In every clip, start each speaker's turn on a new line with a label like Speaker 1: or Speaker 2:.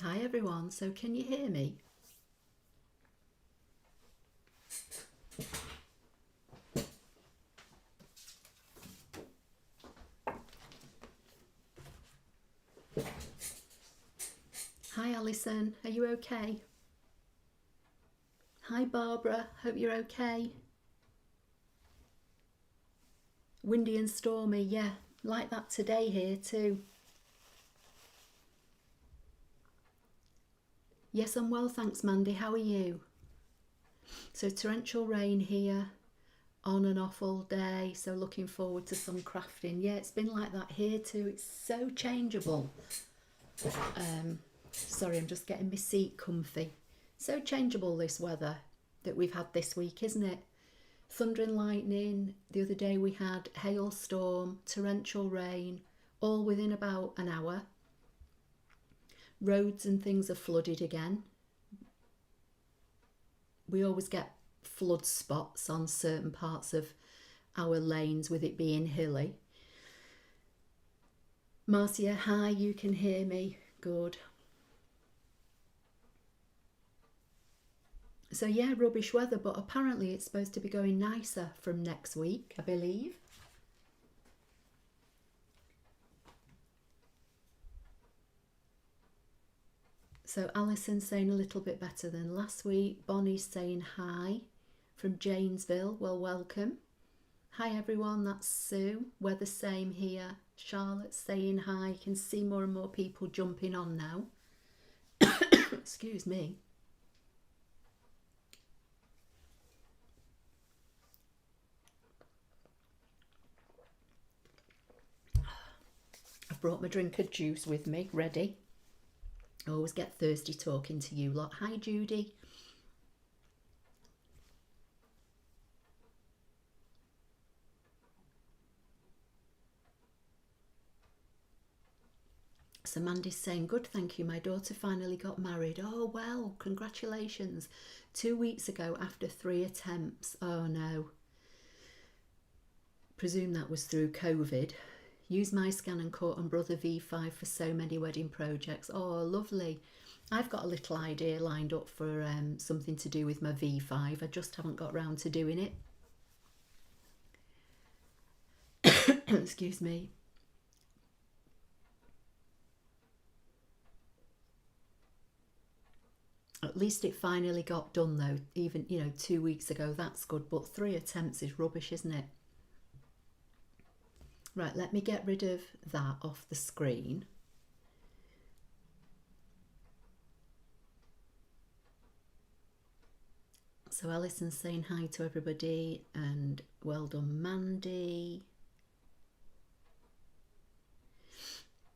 Speaker 1: Hi everyone, so can you hear me? Hi Alison, are you okay? Hi Barbara, hope you're okay. Windy and stormy, yeah, like that today here too. Yes, I'm well, thanks Mandy, how are you? So torrential rain here, on and off all day, so looking forward to some crafting. Yeah, it's been like that here too, it's so changeable. Sorry, I'm just getting my seat comfy. So changeable this weather that we've had this week, isn't it? Thunder and lightning, the other day we had hailstorm, torrential rain, all within about an hour. Roads and things are flooded again. We always get flood spots on certain parts of our lanes with it being hilly. Marcia, hi, you can hear me. Good. So yeah, rubbish weather, but apparently it's supposed to be going nicer from next week, I believe. So Alison's saying a little bit better than last week. Bonnie's saying hi from Janesville. Well, welcome. Hi everyone, that's Sue. We're the same here. Charlotte's saying hi. You can see more and more people jumping on now. Excuse me. I've brought my drink of juice with me, ready. I always get thirsty talking to you lot. Hi Judy. So Mandy's saying, good, thank you. My daughter finally got married. Oh, well, congratulations. 2 weeks ago after 3 attempts. Oh, no. Presume that was through COVID. Use my ScanNCut and Brother V5 for so many wedding projects. Oh, lovely. I've got a little idea lined up for something to do with my V5. I just haven't got round to doing it. Excuse me. At least it finally got done though, even, 2 weeks ago. That's good, but 3 attempts is rubbish, isn't it? Right, let me get rid of that off the screen. So Alison's saying hi to everybody and well done Mandy.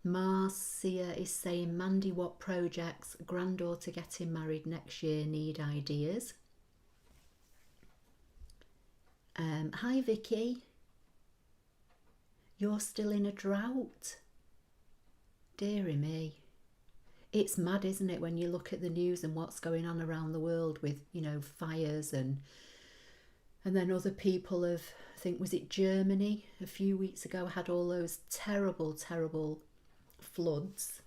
Speaker 1: Marcia is saying, Mandy, what projects? Granddaughter getting married next year, need ideas. Hi Vicky. You're still in a drought? Dearie me. It's mad, isn't it, when you look at the news and what's going on around the world with, fires and then other people of, I think, was it Germany a few weeks ago, had all those terrible, terrible floods.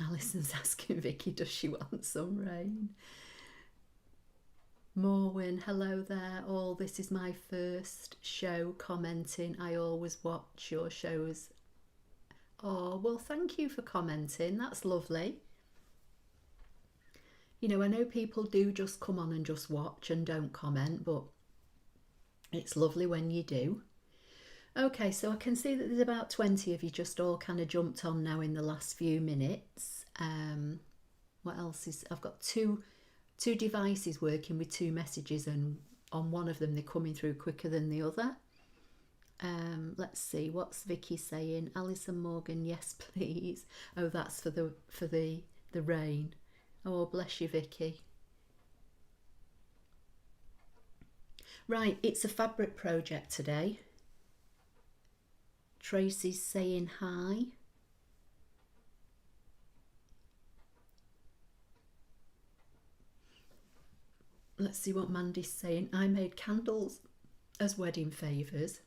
Speaker 1: Alison's asking Vicky, does she want some rain? Morwin, hello there. All, this is my first show commenting. I always watch your shows. Oh, well, thank you for commenting. That's lovely. I know people do just come on and just watch and don't comment, but it's lovely when you do. Okay, so I can see that there's about 20 of you just all kind of jumped on now in the last few minutes. What else is... I've got two devices working with 2 messages, and on one of them they're coming through quicker than the other. Let's see, what's Vicky saying? Alison Morgan, yes please. Oh, that's for the rain. Oh, bless you, Vicky. Right, it's a fabric project today. Tracy's saying hi. Let's see what Mandy's saying. I made candles as wedding favours.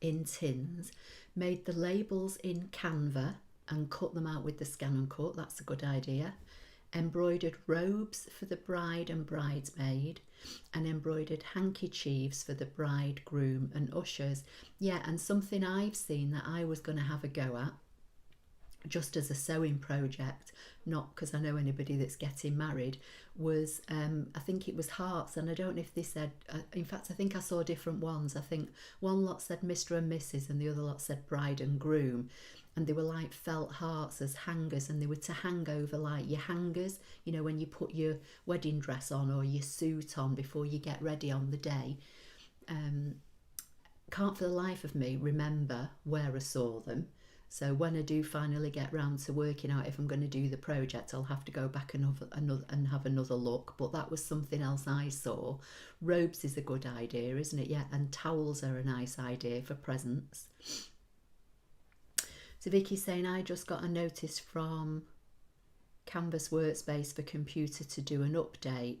Speaker 1: in tins, made the labels in Canva and cut them out with the ScanNCut. That's a good idea. Embroidered robes for the bride and bridesmaid, and embroidered handkerchiefs for the bride, groom and ushers. Yeah, and something I've seen that I was going to have a go at, just as a sewing project, not because I know anybody that's getting married, was I think it was hearts, and I don't know if they said, in fact I think I saw different ones. I think one lot said Mr. and Mrs. and the other lot said bride and groom, and they were like felt hearts as hangers, and they were to hang over like your hangers, you know, when you put your wedding dress on or your suit on before you get ready on the day. Can't for the life of me remember where I saw them. So when I do finally get round to working out if I'm going to do the project, I'll have to go back and have another look. But that was something else I saw. Robes is a good idea, isn't it? Yeah, and towels are a nice idea for presents. So Vicky's saying, I just got a notice from Canvas Workspace for computer to do an update.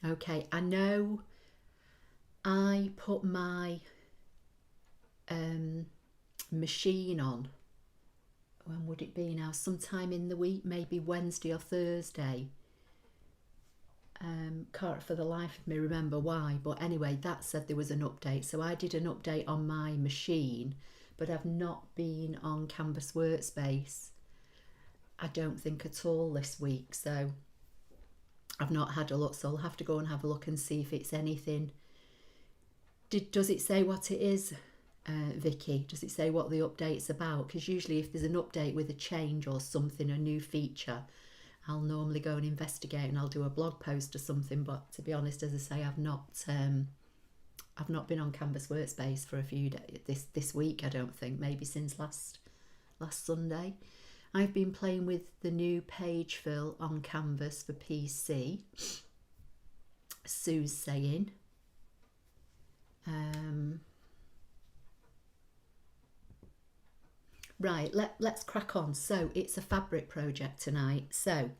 Speaker 1: Okay, I know I put my machine on. When would it be now? Sometime in the week, maybe Wednesday or Thursday. Can't for the life of me remember why, but anyway, that said there was an update. So I did an update on my machine, but I've not been on Canvas Workspace, I don't think at all this week. So I've not had a look, so I'll have to go and have a look and see if it's anything. Does it say what it is? Vicky, does it say what the update's about? Because usually if there's an update with a change or something, a new feature, I'll normally go and investigate and I'll do a blog post or something. But to be honest, as I say, I've not been on Canvas Workspace for a few days this week. I don't think, maybe since last Sunday. I've been playing with the new page fill on Canvas for PC. Sue's saying. Right, let's crack on. So it's a fabric project tonight. So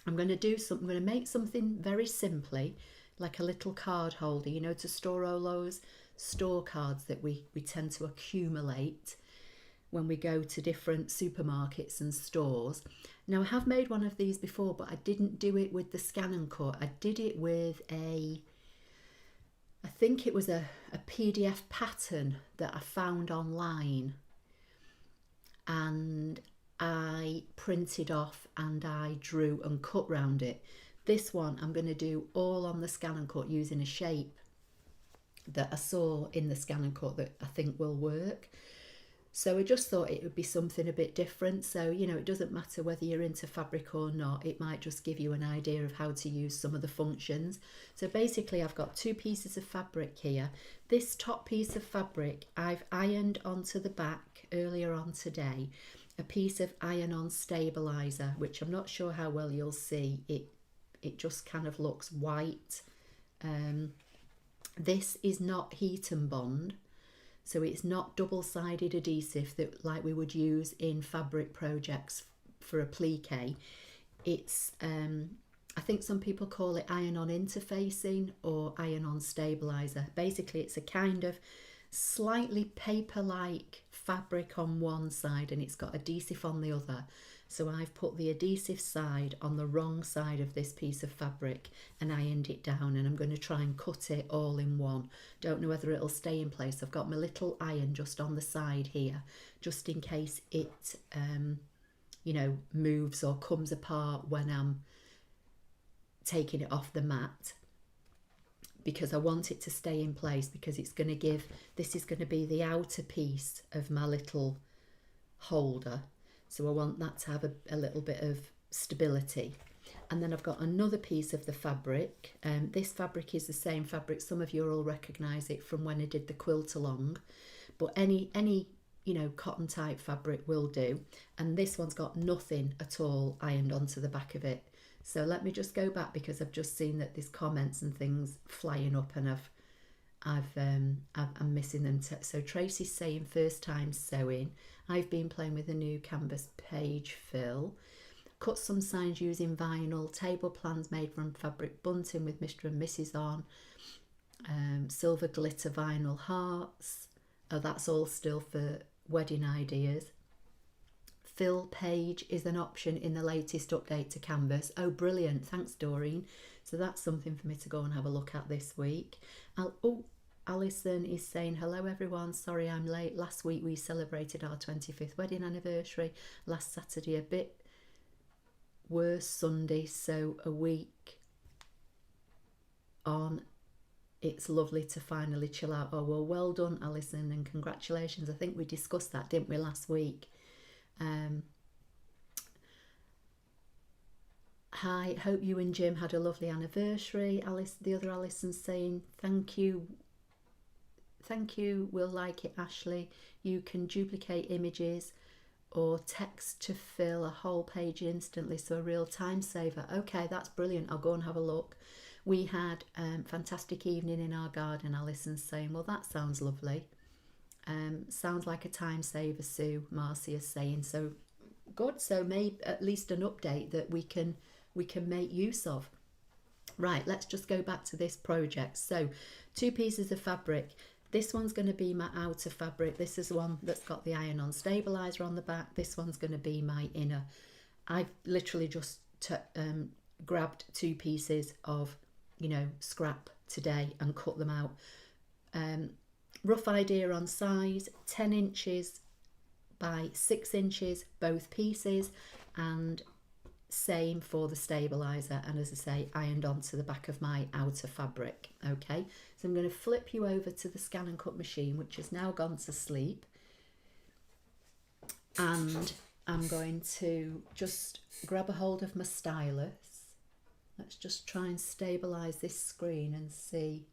Speaker 1: I'm going to make something very simply, like a little card holder, you know, to store all those store cards that we tend to accumulate when we go to different supermarkets and stores. Now I have made one of these before, but I didn't do it with the ScanNCut. I did it with I think it was a PDF pattern that I found online, and I printed off and I drew and cut round it. This one I'm going to do all on the ScanNCut using a shape that I saw in the ScanNCut that I think will work. So I just thought it would be something a bit different. So, you know, it doesn't matter whether you're into fabric or not. It might just give you an idea of how to use some of the functions. So basically I've got two pieces of fabric here. This top piece of fabric I've ironed onto the back earlier on today, a piece of iron-on stabilizer, which I'm not sure how well you'll see. It just kind of looks white. This is not heat and bond. So it's not double-sided adhesive that like we would use in fabric projects for applique. It's, I think some people call it iron-on interfacing or iron-on stabilizer. Basically, it's a kind of slightly paper-like fabric on one side and it's got adhesive on the other. So I've put the adhesive side on the wrong side of this piece of fabric and ironed it down, and I'm going to try and cut it all in one. Don't know whether it'll stay in place. I've got my little iron just on the side here, just in case it, you know, moves or comes apart when I'm taking it off the mat, because I want it to stay in place, because it's going to give, this is going to be the outer piece of my little holder. So I want that to have a little bit of stability. And then I've got another piece of the fabric. This fabric is the same fabric. Some of you will recognise it from when I did the quilt along. But any you know, cotton type fabric will do. And this one's got nothing at all ironed onto the back of it. So let me just go back, because I've just seen that there's comments and things flying up and I'm missing them. So Tracy's saying first time sewing. I've been playing with a new canvas page fill. Cut some signs using vinyl. Table plans made from fabric bunting with Mr. and Mrs. on. Silver glitter vinyl hearts. Oh, that's all still for wedding ideas. Fill page is an option in the latest update to Canvas. Oh, brilliant. Thanks, Doreen. So that's something for me to go and have a look at this week. Oh, Alison is saying, hello everyone, sorry I'm late. Last week we celebrated our 25th wedding anniversary. Last Saturday a bit worse Sunday, so a week on. It's lovely to finally chill out. Oh, well done, Alison, and congratulations. I think we discussed that, didn't we, last week? Hi, hope you and Jim had a lovely anniversary. Alice, the other Alison's saying, thank you, we'll like it, Ashley. You can duplicate images or text to fill a whole page instantly, so a real time saver. Okay, that's brilliant. I'll go and have a look. We had a fantastic evening in our garden, Alison's saying. Well, that sounds lovely. Sounds like a time saver, Sue, Marcia's saying. So good. So maybe at least an update that we can make use of. Right, let's just go back to this project. So 2 pieces of fabric. This one's going to be my outer fabric. This is one that's got the iron-on stabilizer on the back. This one's going to be my inner. I've literally just grabbed 2 pieces of, scrap today and cut them out. Rough idea on size, 10 inches by 6 inches, both pieces, and same for the stabilizer, and as I say, ironed onto the back of my outer fabric. Okay, so I'm going to flip you over to the ScanNCut machine, which has now gone to sleep, and I'm going to just grab a hold of my stylus. Let's just try and stabilize this screen and see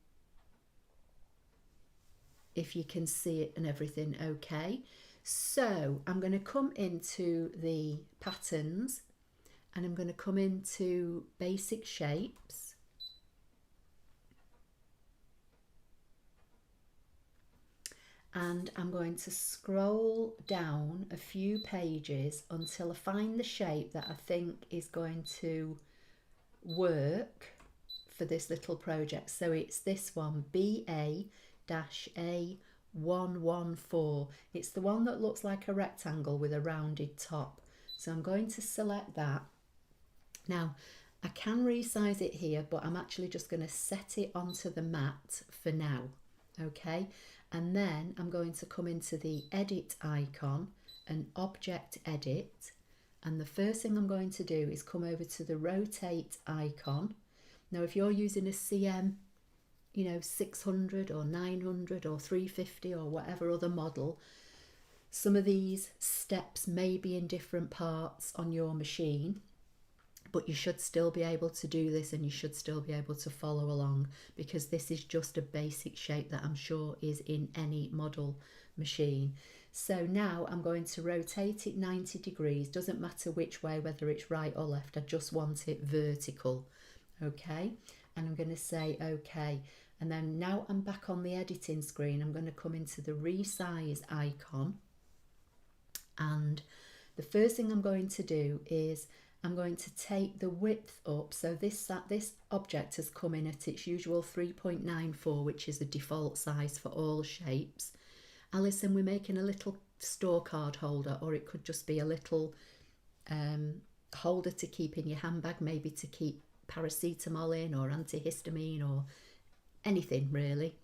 Speaker 1: if you can see it and everything. Okay, so I'm going to come into the patterns and I'm going to come into basic shapes, and I'm going to scroll down a few pages until I find the shape that I think is going to work for this little project. So it's this one, BA-A114. It's the one that looks like a rectangle with a rounded top. So I'm going to select that. Now, I can resize it here, but I'm actually just going to set it onto the mat for now, okay? And then I'm going to come into the edit icon and object edit. And the first thing I'm going to do is come over to the rotate icon. Now, if you're using a CM, 600 or 900 or 350 or whatever other model, some of these steps may be in different parts on your machine, but you should still be able to do this and you should still be able to follow along, because this is just a basic shape that I'm sure is in any model machine. So now I'm going to rotate it 90 degrees, doesn't matter which way, whether it's right or left, I just want it vertical, okay? And I'm going to say okay, and then now I'm back on the editing screen. I'm going to come into the resize icon, and the first thing I'm going to do is I'm going to take the width up. So this object has come in at its usual 3.94, which is the default size for all shapes. Alison, we're making a little store card holder, or it could just be a little holder to keep in your handbag, maybe to keep paracetamol in or antihistamine or anything really.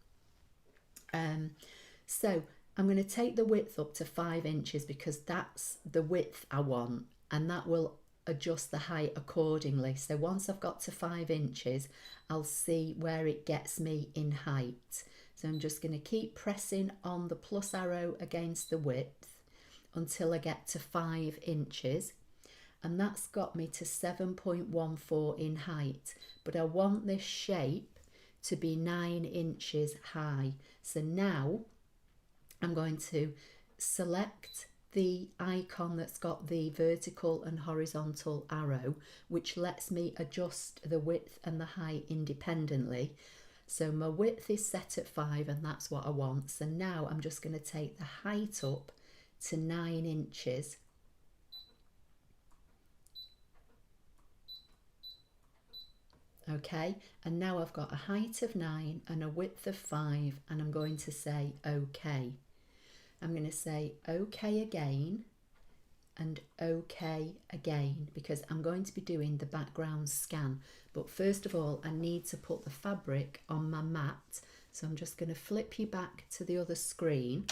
Speaker 1: So I'm going to take the width up to 5 inches because that's the width I want, and that will adjust the height accordingly. So once I've got to 5 inches, I'll see where it gets me in height. So I'm just going to keep pressing on the plus arrow against the width until I get to 5 inches. And that's got me to 7.14 in height. But I want this shape to be 9 inches high. So now I'm going to select the icon that's got the vertical and horizontal arrow, which lets me adjust the width and the height independently. So my width is set at 5 and that's what I want. So now I'm just going to take the height up to 9 inches. Okay, and now I've got a height of 9 and a width of 5, and I'm going to say OK. I'm going to say OK again and OK again, because I'm going to be doing the background scan. But first of all, I need to put the fabric on my mat. So I'm just going to flip you back to the other screen.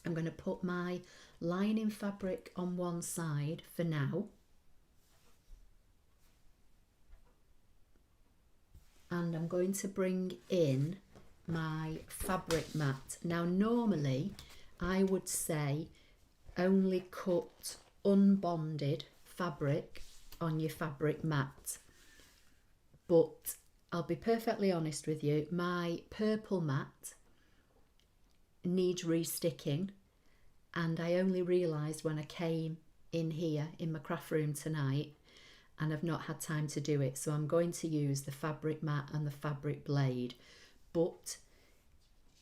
Speaker 1: I'm going to put my lining fabric on one side for now. And I'm going to bring in my fabric mat. Now normally I would say only cut unbonded fabric on your fabric mat, but I'll be perfectly honest with you, my purple mat needs resticking, and I only realised when I came in here in my craft room tonight, and I've not had time to do it, so I'm going to use the fabric mat and the fabric blade. But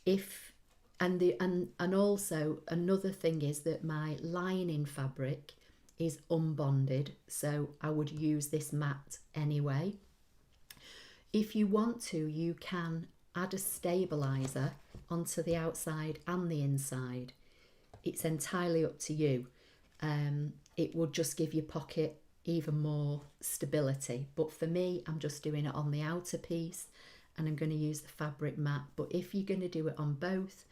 Speaker 1: if and also another thing is that my lining fabric is unbonded, so I would use this mat anyway. If you want to, you can add a stabilizer onto the outside and the inside. It's entirely up to you. It would just give your pocket even more stability, but for me, I'm just doing it on the outer piece, and I'm going to use the fabric mat. But if you're going to do it on both,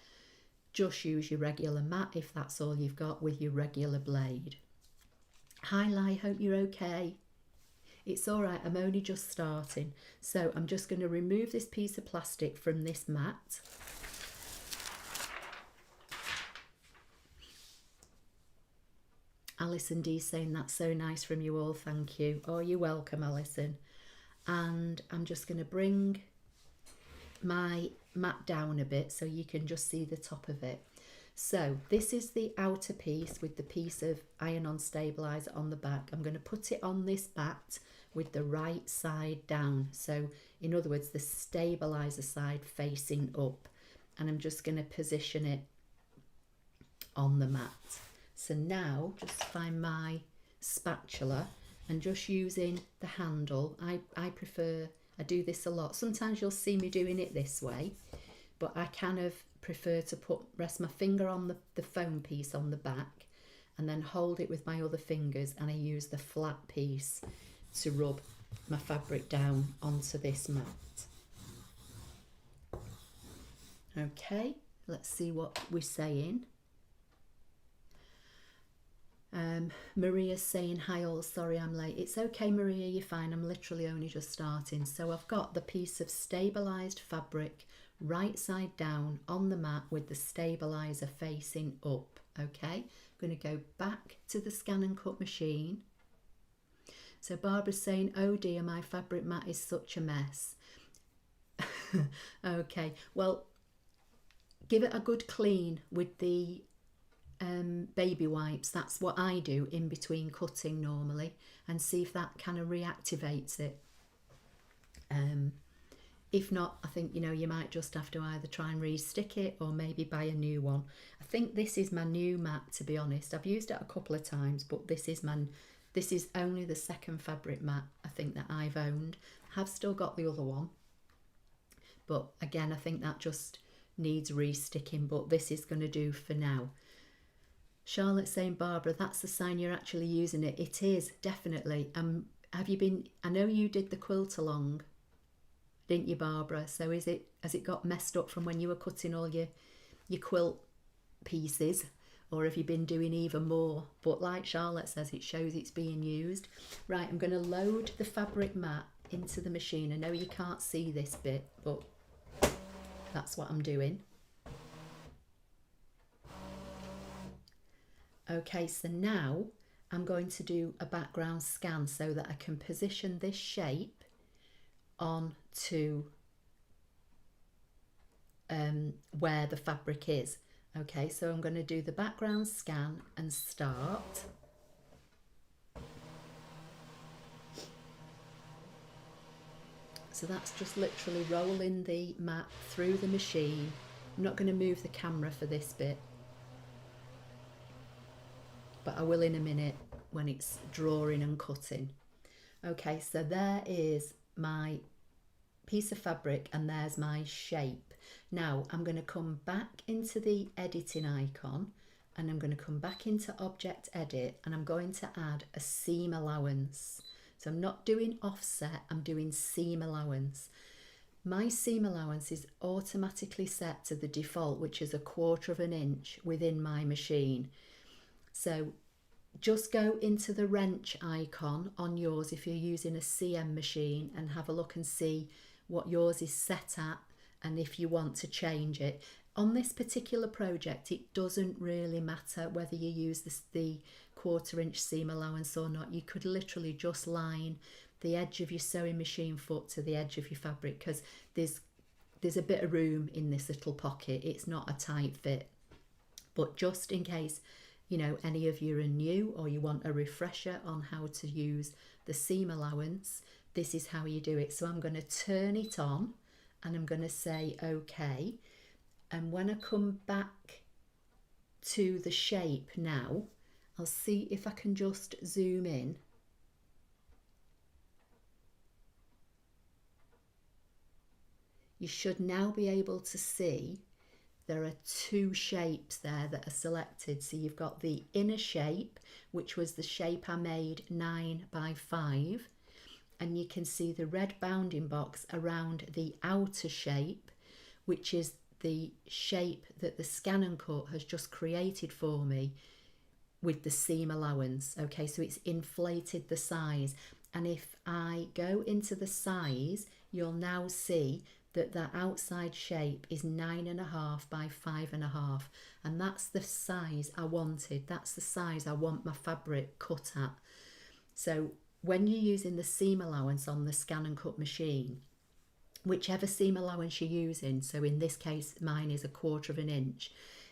Speaker 1: just use your regular mat if that's all you've got, with your regular blade. Hi Lai, hope you're okay. It's all right, I'm only just starting. So I'm just going to remove this piece of plastic from this mat. Alison D saying that's so nice from you all, thank you. Oh, you're welcome, Alison. And I'm just going to bring my mat down a bit so you can just see the top of it. So this is the outer piece with the piece of iron-on stabilizer on the back. I'm going to put it on this mat with the right side down. So in other words, the stabilizer side facing up. And I'm just going to position it on the mat. So now just find my spatula and just using the handle. I do this a lot. Sometimes you'll see me doing it this way, but I kind of prefer to rest my finger on the foam piece on the back and then hold it with my other fingers, and I use the flat piece to rub my fabric down onto this mat. Okay, let's see what we're saying. Maria's saying hi all, sorry I'm late. It's okay Maria, you're fine, I'm literally only just starting. So I've got the piece of stabilised fabric right side down on the mat with the stabiliser facing up. Okay, I'm going to go back to the ScanNCut machine. So Barbara's saying, oh dear, my fabric mat is such a mess. Okay, well, give it a good clean with the baby wipes. That's what I do in between cutting normally, and see if that kind of reactivates it. If not, I think, you know, you might just have to either try and re-stick it or maybe buy a new one. I think this is my new mat, to be honest. I've used it a couple of times, but this is only the second fabric mat I think that I've owned. I have still got the other one, but again, I think that just needs re-sticking, but this is going to do for now. Charlotte saying, Barbara, that's the sign you're actually using it. It is, definitely. Have you been, I know you did the quilt along, didn't you, Barbara? So has it got messed up from when you were cutting all your quilt pieces, or have you been doing even more? But like Charlotte says, it shows it's being used. Right, I'm going to load the fabric mat into the machine. I know you can't see this bit, but that's what I'm doing. Okay, so now I'm going to do a background scan so that I can position this shape onto where the fabric is. Okay, so I'm going to do the background scan and start. So that's just literally rolling the mat through the machine. I'm not going to move the camera for this bit, but I will in a minute when it's drawing and cutting. Okay, so there is my piece of fabric and there's my shape. Now I'm going to come back into the editing icon and I'm going to come back into object edit and I'm going to add a seam allowance. So I'm not doing offset, I'm doing seam allowance. My seam allowance is automatically set to the default, which is 1/4 of an inch within my machine. So just go into the wrench icon on yours if you're using a CM machine and have a look and see what yours is set at and if you want to change it. On this particular project, it doesn't really matter whether you use the 1/4 inch seam allowance or not. You could literally just line the edge of your sewing machine foot to the edge of your fabric, because there's a bit of room in this little pocket. It's not a tight fit. But just in case, you know, any of you are new or you want a refresher on how to use the seam allowance, this is how you do it. So I'm going to turn it on and I'm going to say OK. And when I come back to the shape now, I'll see if I can just zoom in. You should now be able to see there are two shapes there that are selected. So you've got the inner shape, which was the shape I made 9 by 5, and you can see the red bounding box around the outer shape, which is the shape that the ScanNCut has just created for me with the seam allowance. Okay, so it's inflated the size, and if I go into the size, you'll now see that the outside shape is 9.5 by 5.5, and that's the size I wanted. That's the size I want my fabric cut at. So when you're using the seam allowance on the ScanNCut machine, whichever seam allowance you're using, so in this case mine is 1/4 of an inch,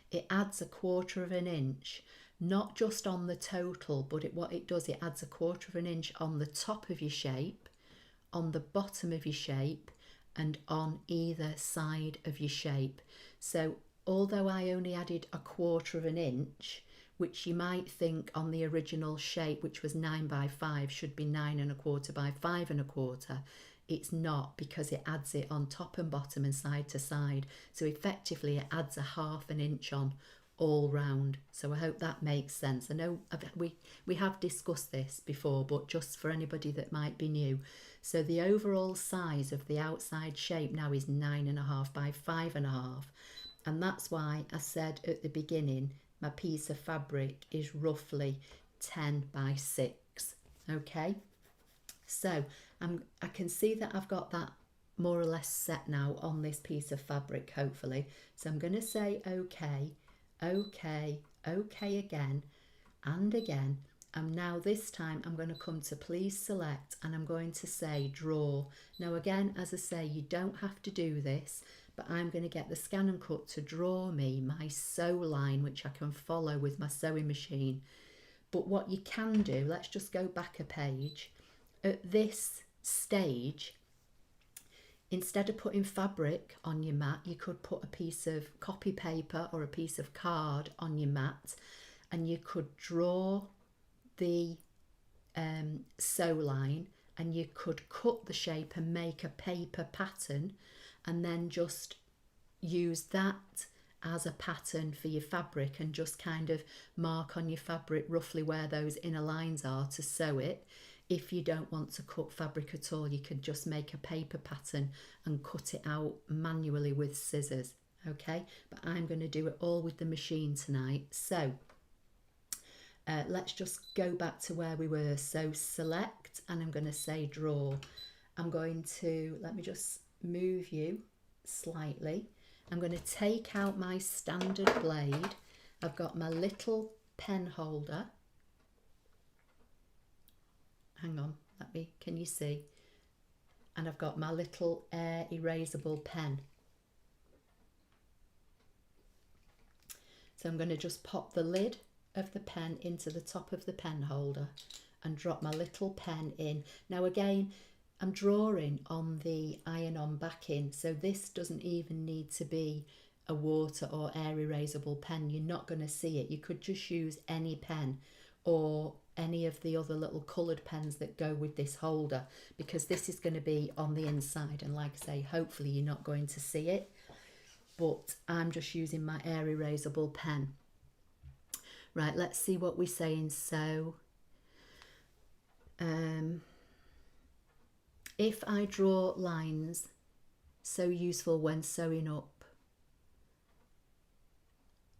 Speaker 1: it adds 1/4 of an inch, not just on the total, but what it does, it adds 1/4 of an inch on the top of your shape, on the bottom of your shape, and on either side of your shape. So although I only added 1/4 of an inch, which you might think on the original shape, which was 9 by 5, should be 9.25 by 5.25, it's not, because it adds it on top and bottom and side to side. So effectively it adds 1/2 an inch on all round. So I hope that makes sense. I know we have discussed this before, but just for anybody that might be new. So the overall size of the outside shape now is 9.5 by 5.5. And that's why I said at the beginning, my piece of fabric is roughly 10 by 6. Okay, so I can see that I've got that more or less set now on this piece of fabric, hopefully. So I'm going to say OK, OK, OK again and again. And now this time I'm going to come to please select and I'm going to say draw. Now again, as I say, you don't have to do this, but I'm going to get the ScanNCut to draw me my sew line, which I can follow with my sewing machine. But what you can do, let's just go back a page. At this stage, instead of putting fabric on your mat, you could put a piece of copy paper or a piece of card on your mat, and you could draw the sew line, and you could cut the shape and make a paper pattern, and then just use that as a pattern for your fabric and just kind of mark on your fabric roughly where those inner lines are to sew it. If you don't want to cut fabric at all, you could just make a paper pattern and cut it out manually with scissors. Okay, but I'm going to do it all with the machine tonight. So let's just go back to where we were. So select, and I'm going to say draw. I'm going to, let me just move you slightly. I'm going to take out my standard blade. I've got my little pen holder. Hang on, can you see? And I've got my little air erasable pen. So I'm going to just pop the lid of the pen into the top of the pen holder and drop my little pen in. Now again, I'm drawing on the iron-on backing, so this doesn't even need to be a water or air erasable pen. You're not going to see it. You could just use any pen, or any of the other little coloured pens that go with this holder, because this is going to be on the inside, and like I say, hopefully you're not going to see it, but I'm just using my air erasable pen. Right, let's see what we're saying. So if I draw lines, so useful when sewing up.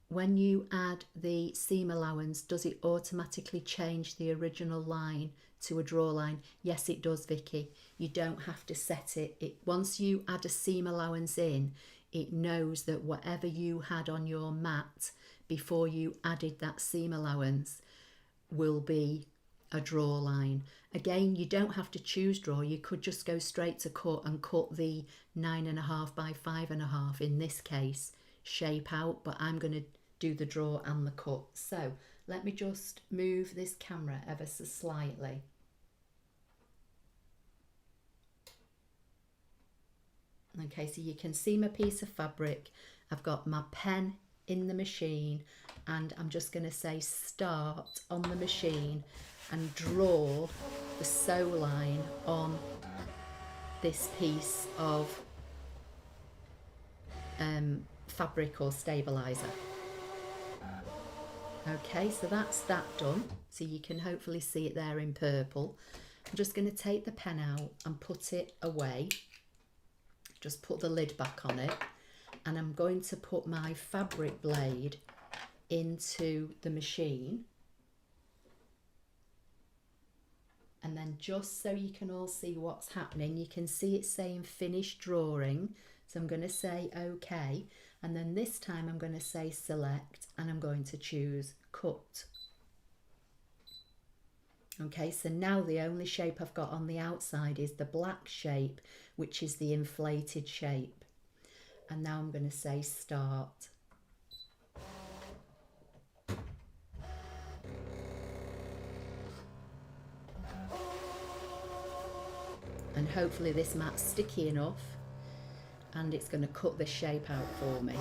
Speaker 1: When you add the seam allowance, does it automatically change the original line to a draw line? Yes, it does, Vicky. You don't have to set it. Once you add a seam allowance in, it knows that whatever you had on your mat before you added that seam allowance will be a draw line. Again, you don't have to choose draw. You could just go straight to cut and cut the 9.5 by 5.5 in this case shape out, but I'm going to do the draw and the cut. So let me just move this camera ever so slightly. Okay, so you can see my piece of fabric. I've got my pen in the machine, and I'm just going to say start on the machine and draw the sew line on this piece of fabric or stabilizer. Okay, so that's that done. So you can hopefully see it there in purple. I'm just going to take the pen out and put it away. Just put the lid back on it, and I'm going to put my fabric blade into the machine. And then just so you can all see what's happening, you can see it saying finish drawing. So I'm going to say OK, and then this time I'm going to say select, and I'm going to choose cut. Okay, so now the only shape I've got on the outside is the black shape, which is the inflated shape. And now I'm going to say start. And hopefully this mat's sticky enough and it's going to cut this shape out for me.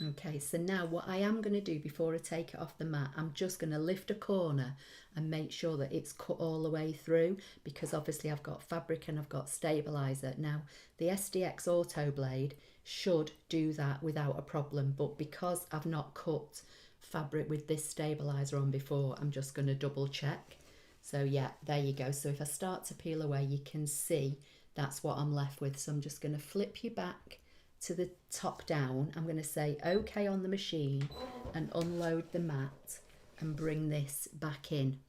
Speaker 1: Okay, so now what I am going to do before I take it off the mat, I'm just going to lift a corner and make sure that it's cut all the way through, because obviously I've got fabric and I've got stabilizer. Now the SDX Auto Blade should do that without a problem, but because I've not cut fabric with this stabilizer on before, I'm just going to double check. So yeah, there you go. So if I start to peel away, you can see that's what I'm left with. So I'm just going to flip you back to the top down. I'm going to say OK on the machine and unload the mat and bring this back in.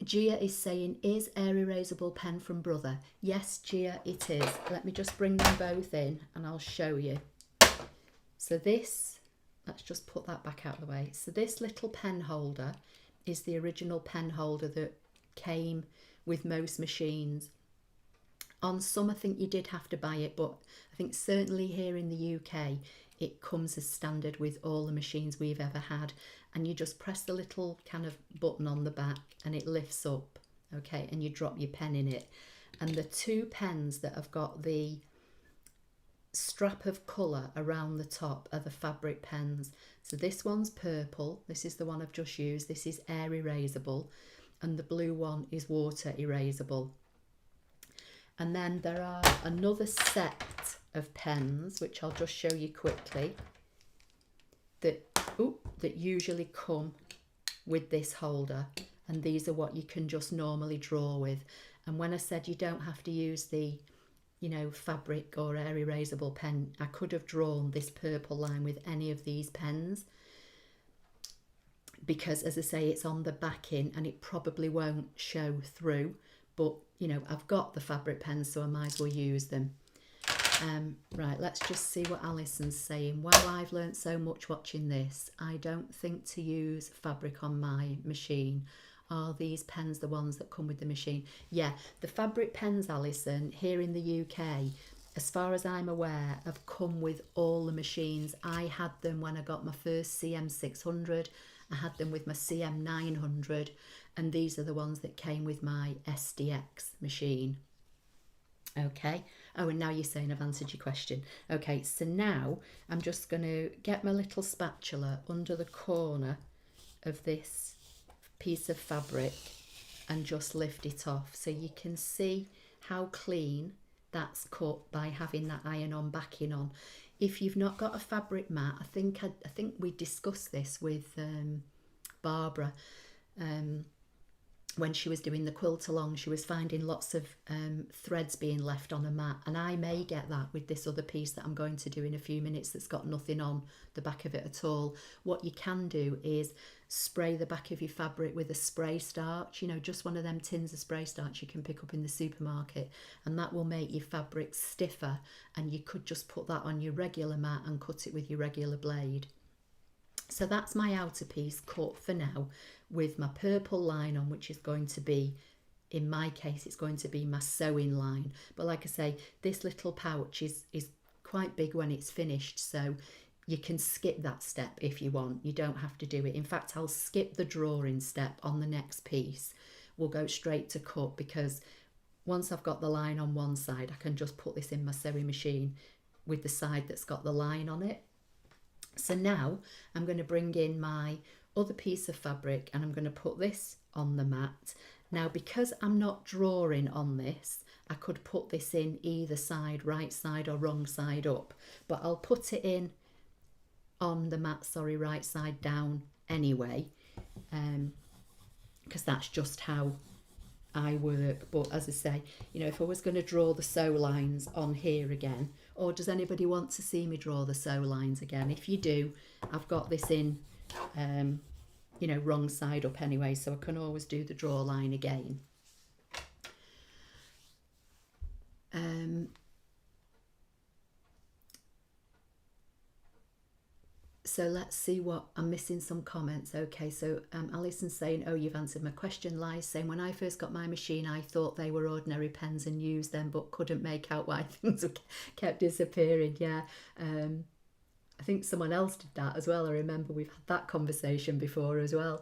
Speaker 1: Gia is saying, is air erasable pen from Brother? Yes, Gia, it is. Let me just bring them both in and I'll show you. So this, let's just put that back out of the way. So this little pen holder is the original pen holder that came with most machines. On some, I think you did have to buy it, but I think certainly here in the UK, it comes as standard with all the machines we've ever had. And you just press the little kind of button on the back and it lifts up, okay, and you drop your pen in it. And the two pens that have got the strap of colour around the top are the fabric pens. So this one's purple, this is the one I've just used, this is air erasable, and the blue one is water erasable. And then there are another set of pens, which I'll just show you quickly, that usually come with this holder. And these are what you can just normally draw with. And when I said you don't have to use the, you know, fabric or air erasable pen, I could have drawn this purple line with any of these pens. Because as I say, it's on the backing and it probably won't show through. But, you know, I've got the fabric pens, so I might as well use them. Right, let's just see what Alison's saying. Wow, I've learnt so much watching this. I don't think to use fabric on my machine. Are these pens the ones that come with the machine? Yeah, the fabric pens, Alison, here in the UK, as far as I'm aware, have come with all the machines. I had them when I got my first CM600. I had them with my CM900, and these are the ones that came with my SDX machine. Okay. Oh, and now you're saying I've answered your question. Okay, so now I'm just going to get my little spatula under the corner of this piece of fabric and just lift it off, so you can see how clean that's cut by having that iron-on backing on. If you've not got a fabric mat, I think we discussed this with Barbara. When she was doing the quilt along, she was finding lots of threads being left on a mat, and I may get that with this other piece that I'm going to do in a few minutes that's got nothing on the back of it at all. What you can do is spray the back of your fabric with a spray starch, you know, just one of them tins of spray starch you can pick up in the supermarket, and that will make your fabric stiffer, and you could just put that on your regular mat and cut it with your regular blade. So that's my outer piece cut for now, with my purple line on, which is going to be, in my case, it's going to be my sewing line. But like I say, this little pouch is quite big when it's finished, so you can skip that step if you want. You don't have to do it. In fact, I'll skip the drawing step on the next piece. We'll go straight to cut, because once I've got the line on one side, I can just put this in my sewing machine with the side that's got the line on it. So now I'm going to bring in my other piece of fabric and I'm going to put this on the mat. Now, because I'm not drawing on this, I could put this in either side, right side or wrong side up, but I'll put it in on the mat, sorry, right side down anyway, because that's just how I work. But as I say, you know, if I was going to draw the sew lines on here again, or does anybody want to see me draw the sew lines again? If you do, I've got this in, you know, wrong side up anyway, so I can always do the draw line again. So let's see what, I'm missing some comments. Okay, so Alison's saying, oh, you've answered my question. Lies saying, when I first got my machine, I thought they were ordinary pens and used them, but couldn't make out why things kept disappearing. Yeah, I think someone else did that as well. I remember we've had that conversation before as well.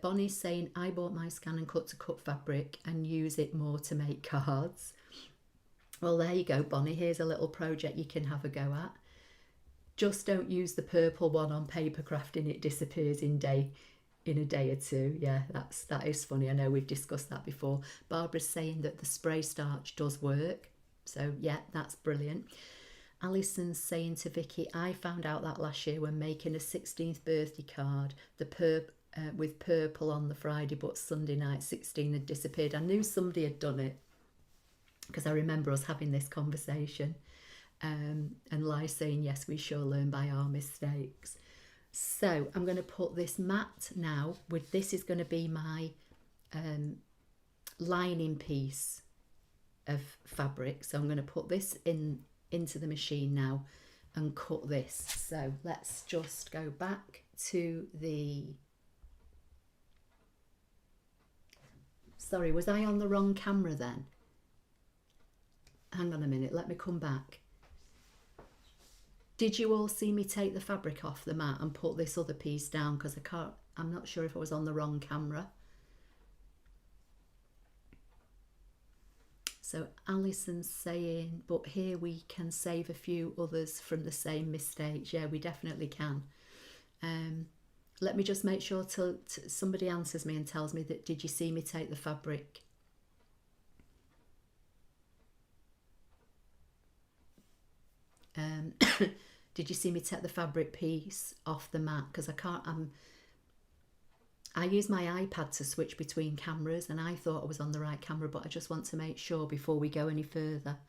Speaker 1: Bonnie's saying, I bought my ScanNCut to cut fabric and use it more to make cards. Well, there you go, Bonnie. Here's a little project you can have a go at. Just don't use the purple one on paper crafting. It disappears in a day or two. Yeah, that is funny. I know we've discussed that before. Barbara's saying that the spray starch does work. So yeah, that's brilliant. Alison's saying to Vicky, I found out that last year when making a 16th birthday card, with purple on the Friday, but Sunday night 16 had disappeared. I knew somebody had done it because I remember us having this conversation. And Lai saying, yes, we sure learn by our mistakes. So I'm going to put this mat now, with this is going to be my lining piece of fabric. So I'm going to put this into the machine now and cut this. So let's just go back to the... Sorry, was I on the wrong camera then? Hang on a minute, let me come back. Did you all see me take the fabric off the mat and put this other piece down? Because I'm not sure if I was on the wrong camera. So Alison's saying, but here we can save a few others from the same mistakes. Yeah, we definitely can. Let me just make sure till somebody answers me and tells me that, did you see me take the fabric? Did you see me take the fabric piece off the mat? Because I use my iPad to switch between cameras, and I thought I was on the right camera, but I just want to make sure before we go any further.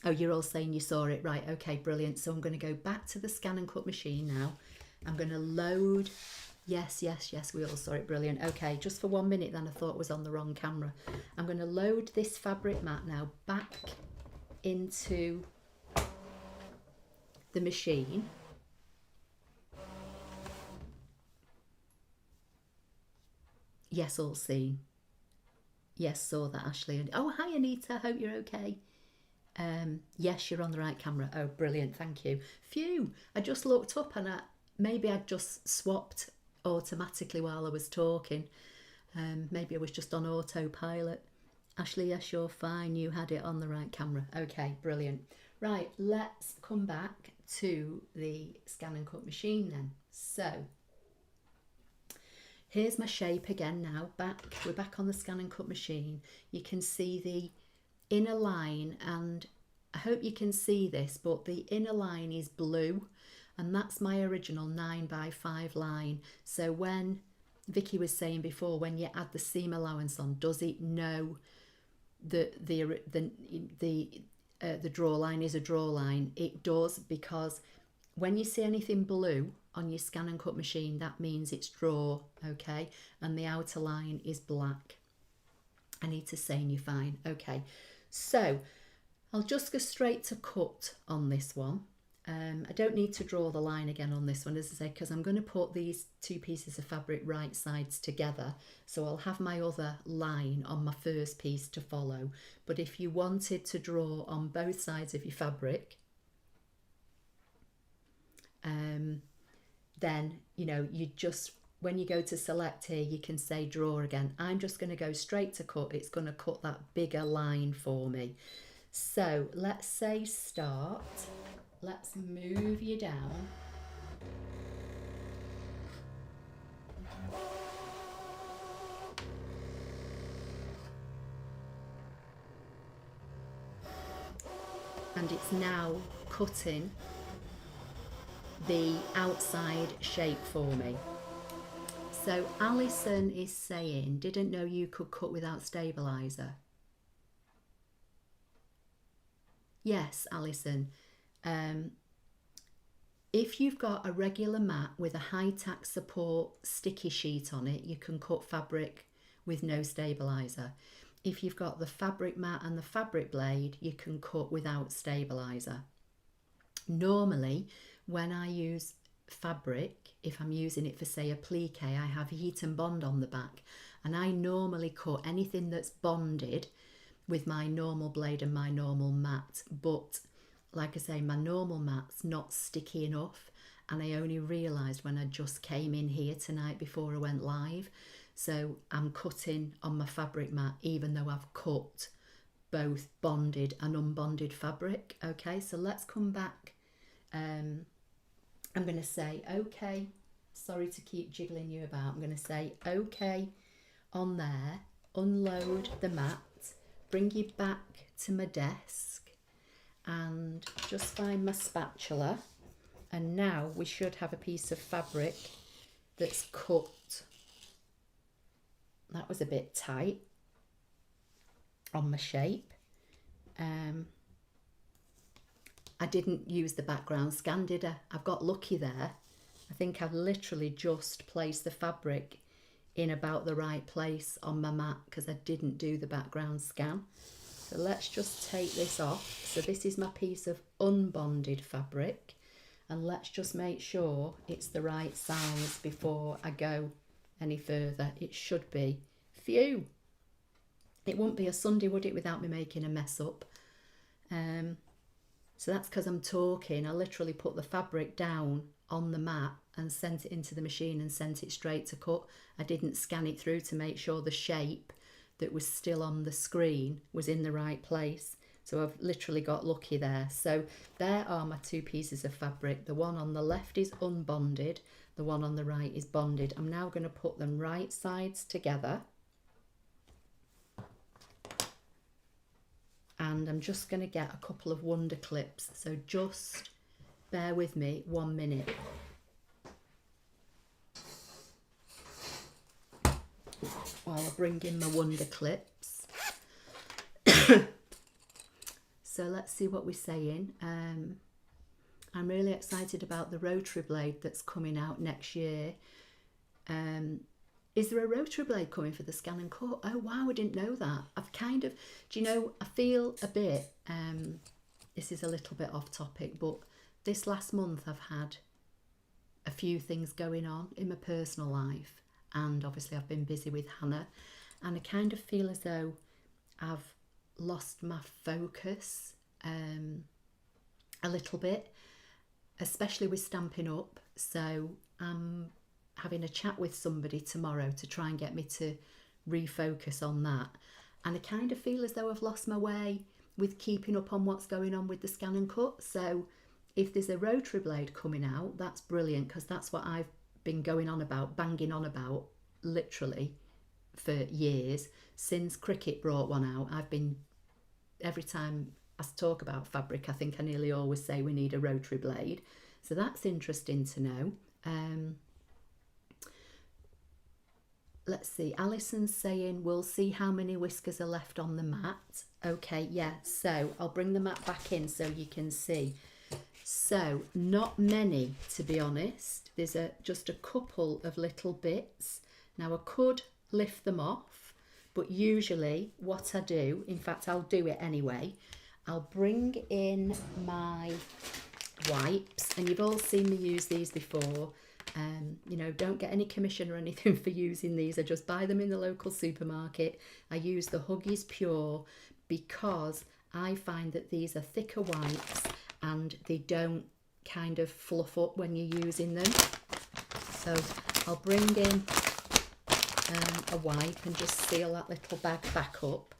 Speaker 1: Oh, you're all saying you saw it. Right, okay, brilliant. So I'm going to go back to the ScanNCut machine now. I'm going to load... Yes, we all saw it. Brilliant. Okay, just for 1 minute then I thought it was on the wrong camera. I'm going to load this fabric mat now back into the machine. Yes, all seen. Yes, saw that, Ashley. Oh, hi, Anita. Hope you're okay. Yes, you're on the right camera. Oh, brilliant. Thank you. Phew. I just looked up and maybe I'd just swapped automatically while I was talking. Maybe I was just on autopilot. Ashley, yes, you're fine. You had it on the right camera. Okay, brilliant. Right, let's come back to the ScanNCut machine then. So here's my shape again now. We're back on the ScanNCut machine. You can see the inner line, and I hope you can see this, but the inner line is blue, and that's my original 9x5 line. So when Vicky was saying before, when you add the seam allowance on, does it know that the draw line is a draw line? It does, because when you see anything blue on your ScanNCut machine, that means it's draw, okay? And the outer line is black. I need to saying you fine. Okay, so I'll just go straight to cut on this one. I don't need to draw the line again on this one, as I say, because I'm going to put these two pieces of fabric right sides together. So I'll have my other line on my first piece to follow. But if you wanted to draw on both sides of your fabric, then, you know, you just, when you go to select here, you can say draw again. I'm just going to go straight to cut. It's going to cut that bigger line for me. So let's say start. Let's move you down. And it's now cutting the outside shape for me. So Alison is saying, didn't know you could cut without stabilizer. Yes, Alison. If you've got a regular mat with a high tack support sticky sheet on it, you can cut fabric with no stabilizer. If you've got the fabric mat and the fabric blade, you can cut without stabilizer. Normally, when I use fabric, if I'm using it for, say, a plique, I have heat and bond on the back, and I normally cut anything that's bonded with my normal blade and my normal mat. But like I say, my normal mat's not sticky enough, and I only realised when I just came in here tonight before I went live. So I'm cutting on my fabric mat, even though I've cut both bonded and unbonded fabric. Okay, so let's come back. I'm going to say okay. Sorry to keep jiggling you about. I'm going to say okay on there, unload the mat, bring you back to my desk, and just find my spatula. And now we should have a piece of fabric that's cut. That was a bit tight on my shape. I didn't use the background scan, did I? I've got lucky there. I think I've literally just placed the fabric in about the right place on my mat because I didn't do the background scan. So let's just take this off. So this is my piece of unbonded fabric, and let's just make sure it's the right size before I go any further. It should be. Phew! It wouldn't be a Sunday, would it, without me making a mess up? So that's because I'm talking. I literally put the fabric down on the mat and sent it into the machine and sent it straight to cut. I didn't scan it through to make sure the shape that was still on the screen was in the right place. So I've literally got lucky there. So there are my two pieces of fabric. The one on the left is unbonded. The one on the right is bonded. I'm now going to put them right sides together. And I'm just going to get a couple of wonder clips. So just bear with me 1 minute. While I bring in my wonder clips. So let's see what we're saying. I'm really excited about the rotary blade that's coming out next year. Is there a rotary blade coming for the ScanNCut? Oh wow, I didn't know that. I've kind of, do you know, I feel a bit, this is a little bit off topic, but this last month I've had a few things going on in my personal life, and obviously I've been busy with Hannah, and I kind of feel as though I've lost my focus a little bit, especially with Stampin' Up. So I'm having a chat with somebody tomorrow to try and get me to refocus on that. And I kind of feel as though I've lost my way with keeping up on what's going on with the ScanNCut. So if there's a rotary blade coming out, that's brilliant, because that's what I've been going on about, banging on about, literally for years. Since Cricket brought one out, I've been, every time I talk about fabric, I think I nearly always say we need a rotary blade. So that's interesting to know. Let's see, Alison's saying we'll see how many whiskers are left on the mat. Okay, yeah, so I'll bring the mat back in so you can see. So not many, to be honest. There's just a couple of little bits. Now I could lift them off, but usually what I do, in fact I'll do it anyway, I'll bring in my wipes, and you've all seen me use these before. You know, don't get any commission or anything for using these. I just buy them in the local supermarket. I use the Huggies Pure because I find that these are thicker wipes and they don't kind of fluff up when you're using them. So I'll bring in a wipe and just seal that little bag back up.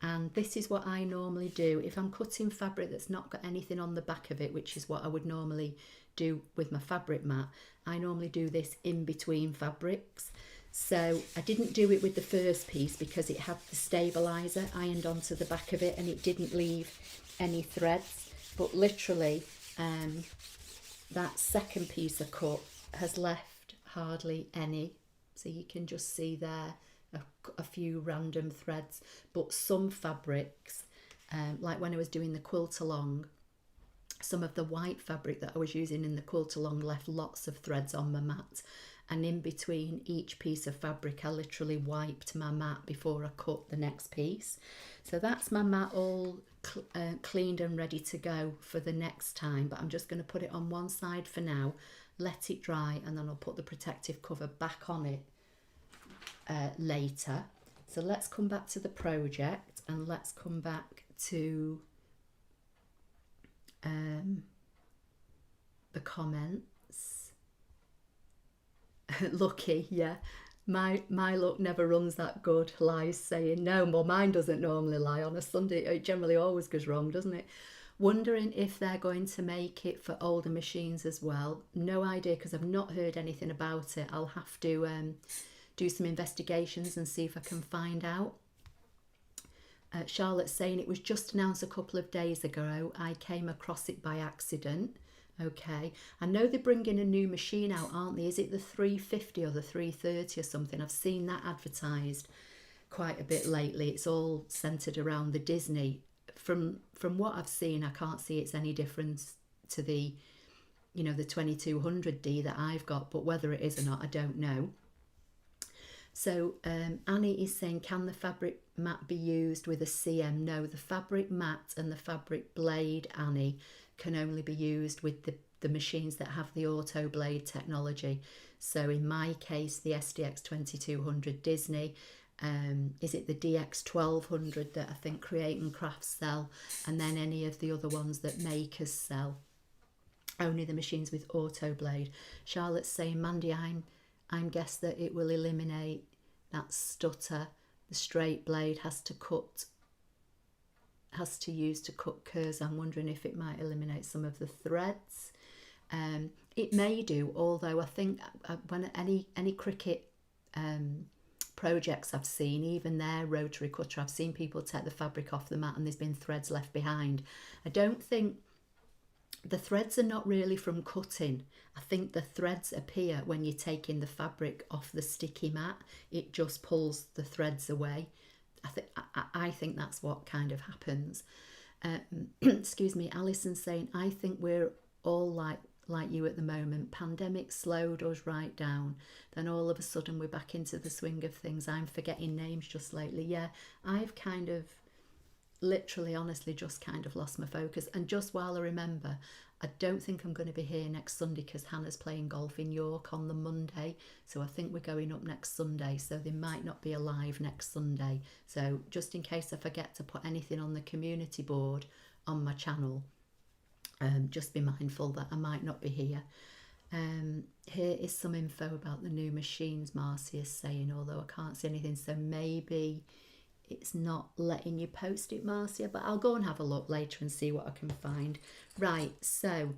Speaker 1: And this is what I normally do if I'm cutting fabric that's not got anything on the back of it, which is what I would normally do with my fabric mat. I normally do this in between fabrics. So I didn't do it with the first piece because it had the stabilizer ironed onto the back of it and it didn't leave any threads. But literally that second piece I cut has left hardly any. So you can just see there a few random threads. But some fabrics, like when I was doing the quilt along, some of the white fabric that I was using in the quilt along left lots of threads on my mat, and in between each piece of fabric I literally wiped my mat before I cut the next piece. So that's my mat all cleaned and ready to go for the next time, but I'm just going to put it on one side for now, let it dry, and then I'll put the protective cover back on it later. So let's come back to the project and let's come back to the comments. Lucky, yeah, my luck never runs that good. Lies saying no, well mine doesn't normally lie on a Sunday, it generally always goes wrong, doesn't it? Wondering if they're going to make it for older machines as well. No idea, because I've not heard anything about it. I'll have to do some investigations and see if I can find out. Charlotte's saying it was just announced a couple of days ago. I came across it by accident. Okay, I know they're bringing a new machine out, aren't they? Is it the 350 or the 330 or something? I've seen that advertised quite a bit lately. It's all centered around the Disney. From what I've seen, I can't see it's any difference to the, you know, the 2200D that I've got, but whether it is or not, I don't know. So Annie is saying, can the fabric mat be used with a CM? No, the fabric mat and the fabric blade, Annie, can only be used with the machines that have the auto blade technology. So in my case, the SDX2200 Disney, is it the DX1200 that I think Create and Crafts sell, and then any of the other ones that makers sell. Only the machines with auto blade. Charlotte's saying, Mandy, I'm guessed that it will eliminate that stutter. The straight blade has to use to cut curves. I'm wondering if it might eliminate some of the threads. It may do, although I think when any Cricut projects I've seen, even their rotary cutter, I've seen people take the fabric off the mat and there's been threads left behind. I don't think the threads are not really from cutting. I think the threads appear when you're taking the fabric off the sticky mat. It just pulls the threads away. I think that's what kind of happens. Excuse me, Alison's saying, I think we're all like you at the moment. Pandemic slowed us right down. Then all of a sudden we're back into the swing of things. I'm forgetting names just lately. Yeah, I've kind of literally, honestly, just kind of lost my focus. And just while I remember, I don't think I'm going to be here next Sunday because Hannah's playing golf in York on the Monday. So I think we're going up next Sunday. So they might not be alive next Sunday. So just in case I forget to put anything on the community board on my channel, just be mindful that I might not be here. Here is some info about the new machines, Marcy is saying, although I can't see anything, so maybe it's not letting you post it, Marcia, but I'll go and have a look later and see what I can find. Right, so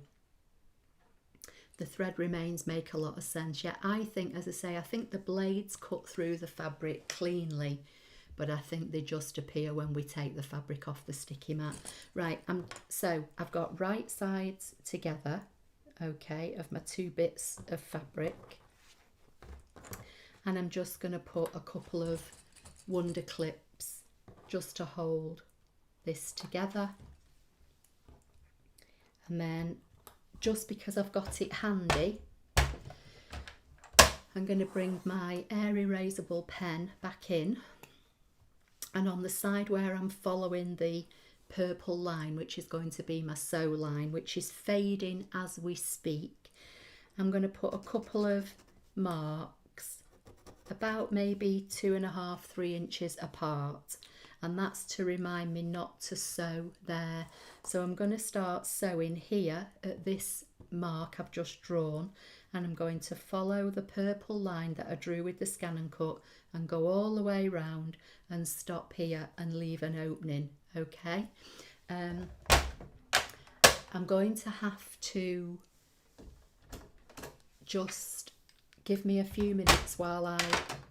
Speaker 1: the thread remains make a lot of sense. Yeah, I think, as I say, I think the blades cut through the fabric cleanly, but I think they just appear when we take the fabric off the sticky mat. Right, so I've got right sides together, okay, of my 2 bits of fabric, and I'm just going to put a couple of wonder clips just to hold this together, and then just because I've got it handy, I'm going to bring my air erasable pen back in, and on the side where I'm following the purple line, which is going to be my sew line, which is fading as we speak, I'm going to put a couple of marks about maybe 2.5 to 3 inches apart, and that's to remind me not to sew there. So I'm going to start sewing here at this mark I've just drawn, and I'm going to follow the purple line that I drew with the ScanNCut and go all the way round and stop here and leave an opening. Okay, I'm going to have to just give me a few minutes while I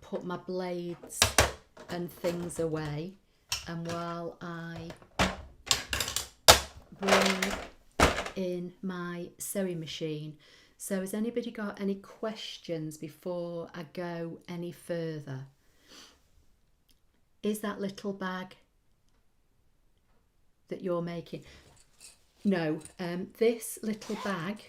Speaker 1: put my blades and things away, and while I bring in my sewing machine. So has anybody got any questions before I go any further? Is that little bag that you're making? No, this little bag,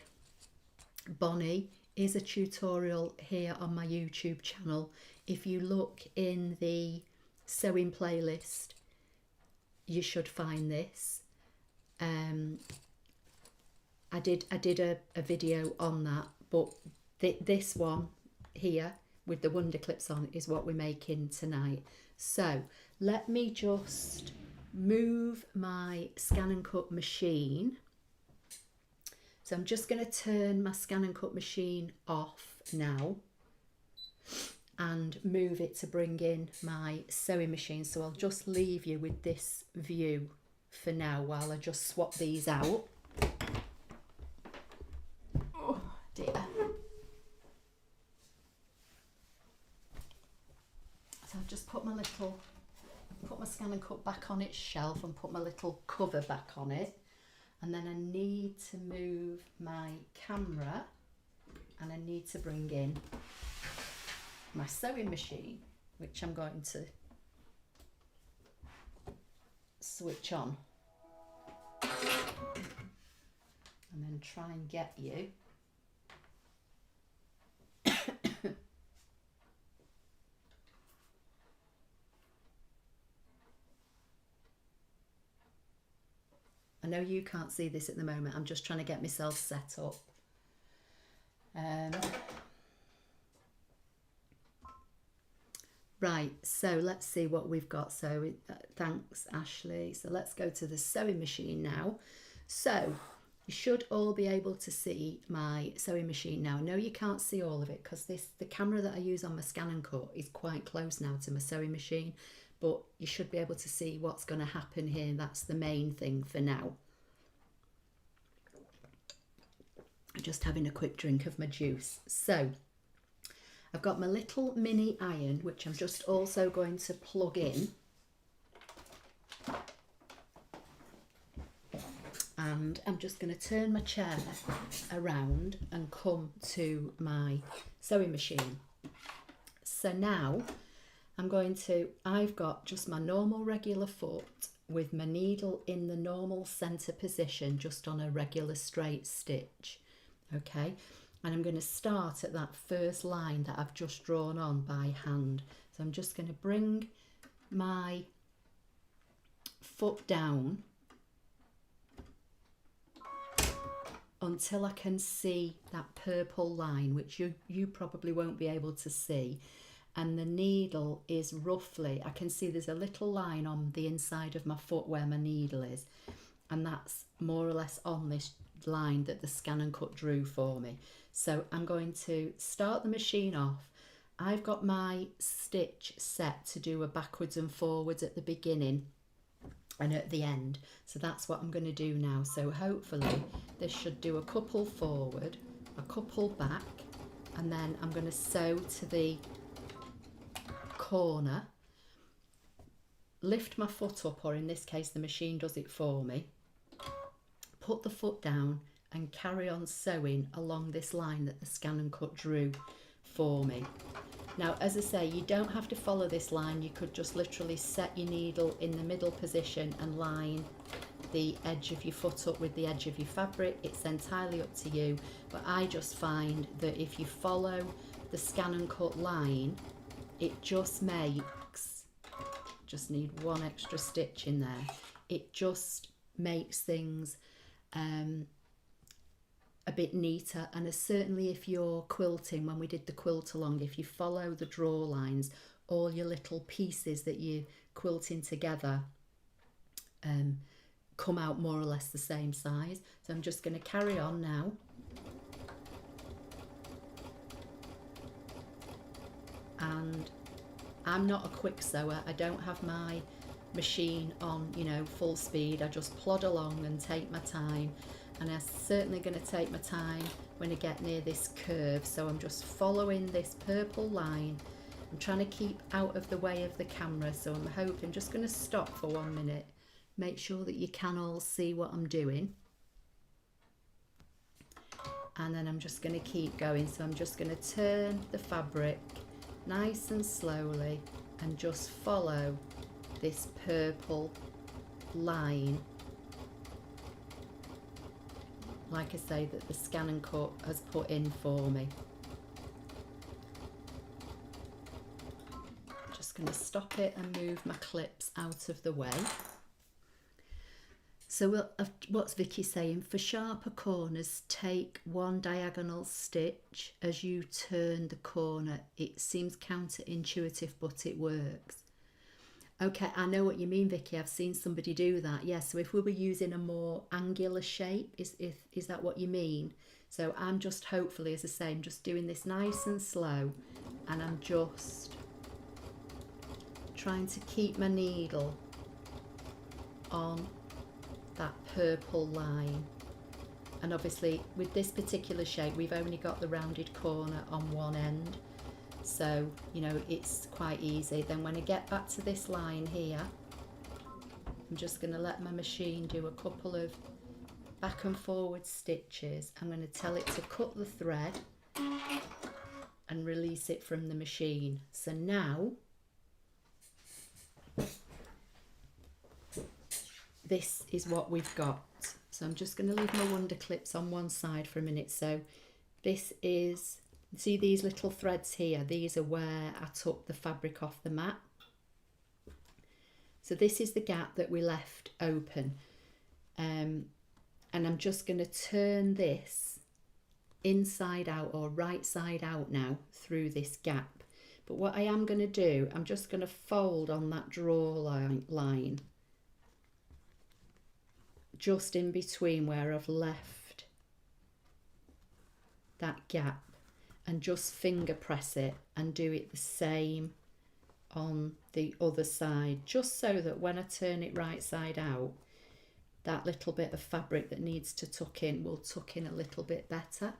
Speaker 1: Bonnie, is a tutorial here on my YouTube channel. If you look in the sewing playlist, you should find this. I did a video on that, but this one here with the wonder clips on is what we're making tonight. So let me just move my ScanNCut machine. So I'm just going to turn my ScanNCut machine off now and move it to bring in my sewing machine. So I'll just leave you with this view for now while I just swap these out. Oh dear. So I've just put my ScanNCut back on its shelf and put my little cover back on it. And then I need to move my camera and I need to bring in my sewing machine, which I'm going to switch on and then try and get you. I know you can't see this at the moment, I'm just trying to get myself set up. Right, so let's see what we've got. So thanks, Ashley. So let's go to the sewing machine now. So you should all be able to see my sewing machine now. No, you can't see all of it because the camera that I use on my ScanNCut is quite close now to my sewing machine, but you should be able to see what's going to happen here. That's the main thing for now. I'm just having a quick drink of my juice. So I've got my little mini iron, which I'm just also going to plug in. And I'm just going to turn my chair around and come to my sewing machine. So now I've got just my normal regular foot with my needle in the normal centre position, just on a regular straight stitch. Okay. And I'm going to start at that first line that I've just drawn on by hand. So I'm just going to bring my foot down until I can see that purple line, which you probably won't be able to see. And the needle is roughly, I can see there's a little line on the inside of my foot where my needle is. And that's more or less on this line that the ScanNCut drew for me. So I'm going to start the machine off. I've got my stitch set to do a backwards and forwards at the beginning and at the end. So that's what I'm going to do now. So hopefully this should do a couple forward, a couple back, and then I'm going to sew to the corner, lift my foot up, or in this case the machine does it for me, put the foot down and carry on sewing along this line that the ScanNCut drew for me. Now, as I say, you don't have to follow this line. You could just literally set your needle in the middle position and line the edge of your foot up with the edge of your fabric. It's entirely up to you, but I just find that if you follow the ScanNCut line, it just makes, just need one extra stitch in there, it just makes things a bit neater. And certainly if you're quilting, when we did the quilt along, if you follow the draw lines, all your little pieces that you're quilting together come out more or less the same size. So I'm just going to carry on now. And I'm not a quick sewer. I don't have my machine on, you know, full speed. I just plod along and take my time. And I'm certainly going to take my time when I get near this curve. So I'm just following this purple line. I'm trying to keep out of the way of the camera. So I'm hoping, just going to stop for 1 minute. Make sure that you can all see what I'm doing. And then I'm just going to keep going. So I'm just going to turn the fabric nice and slowly and just follow this purple line, like I say, that the ScanNCut has put in for me. I'm just going to stop it and move my clips out of the way. So what's Vicky saying? For sharper corners, take one diagonal stitch as you turn the corner. It seems counterintuitive, but it works. Okay, I know what you mean, Vicky. I've seen somebody do that. Yes, so if we were using a more angular shape, is that what you mean? So I'm just, hopefully, as I say, I'm just doing this nice and slow, and I'm just trying to keep my needle on that purple line. And obviously with this particular shape, we've only got the rounded corner on one end. So, you know, it's quite easy. Then when I get back to this line here, I'm just going to let my machine do a couple of back and forward stitches. I'm going to tell it to cut the thread and release it from the machine. So now, this is what we've got. So I'm just going to leave my wonder clips on one side for a minute. So this is, see these little threads here, these are where I took the fabric off the mat. So this is the gap that we left open. And I'm just going to turn this inside out or right side out now through this gap. But what I am going to do, I'm just going to fold on that draw line just in between where I've left that gap, and just finger press it and do it the same on the other side, just so that when I turn it right side out, that little bit of fabric that needs to tuck in will tuck in a little bit better.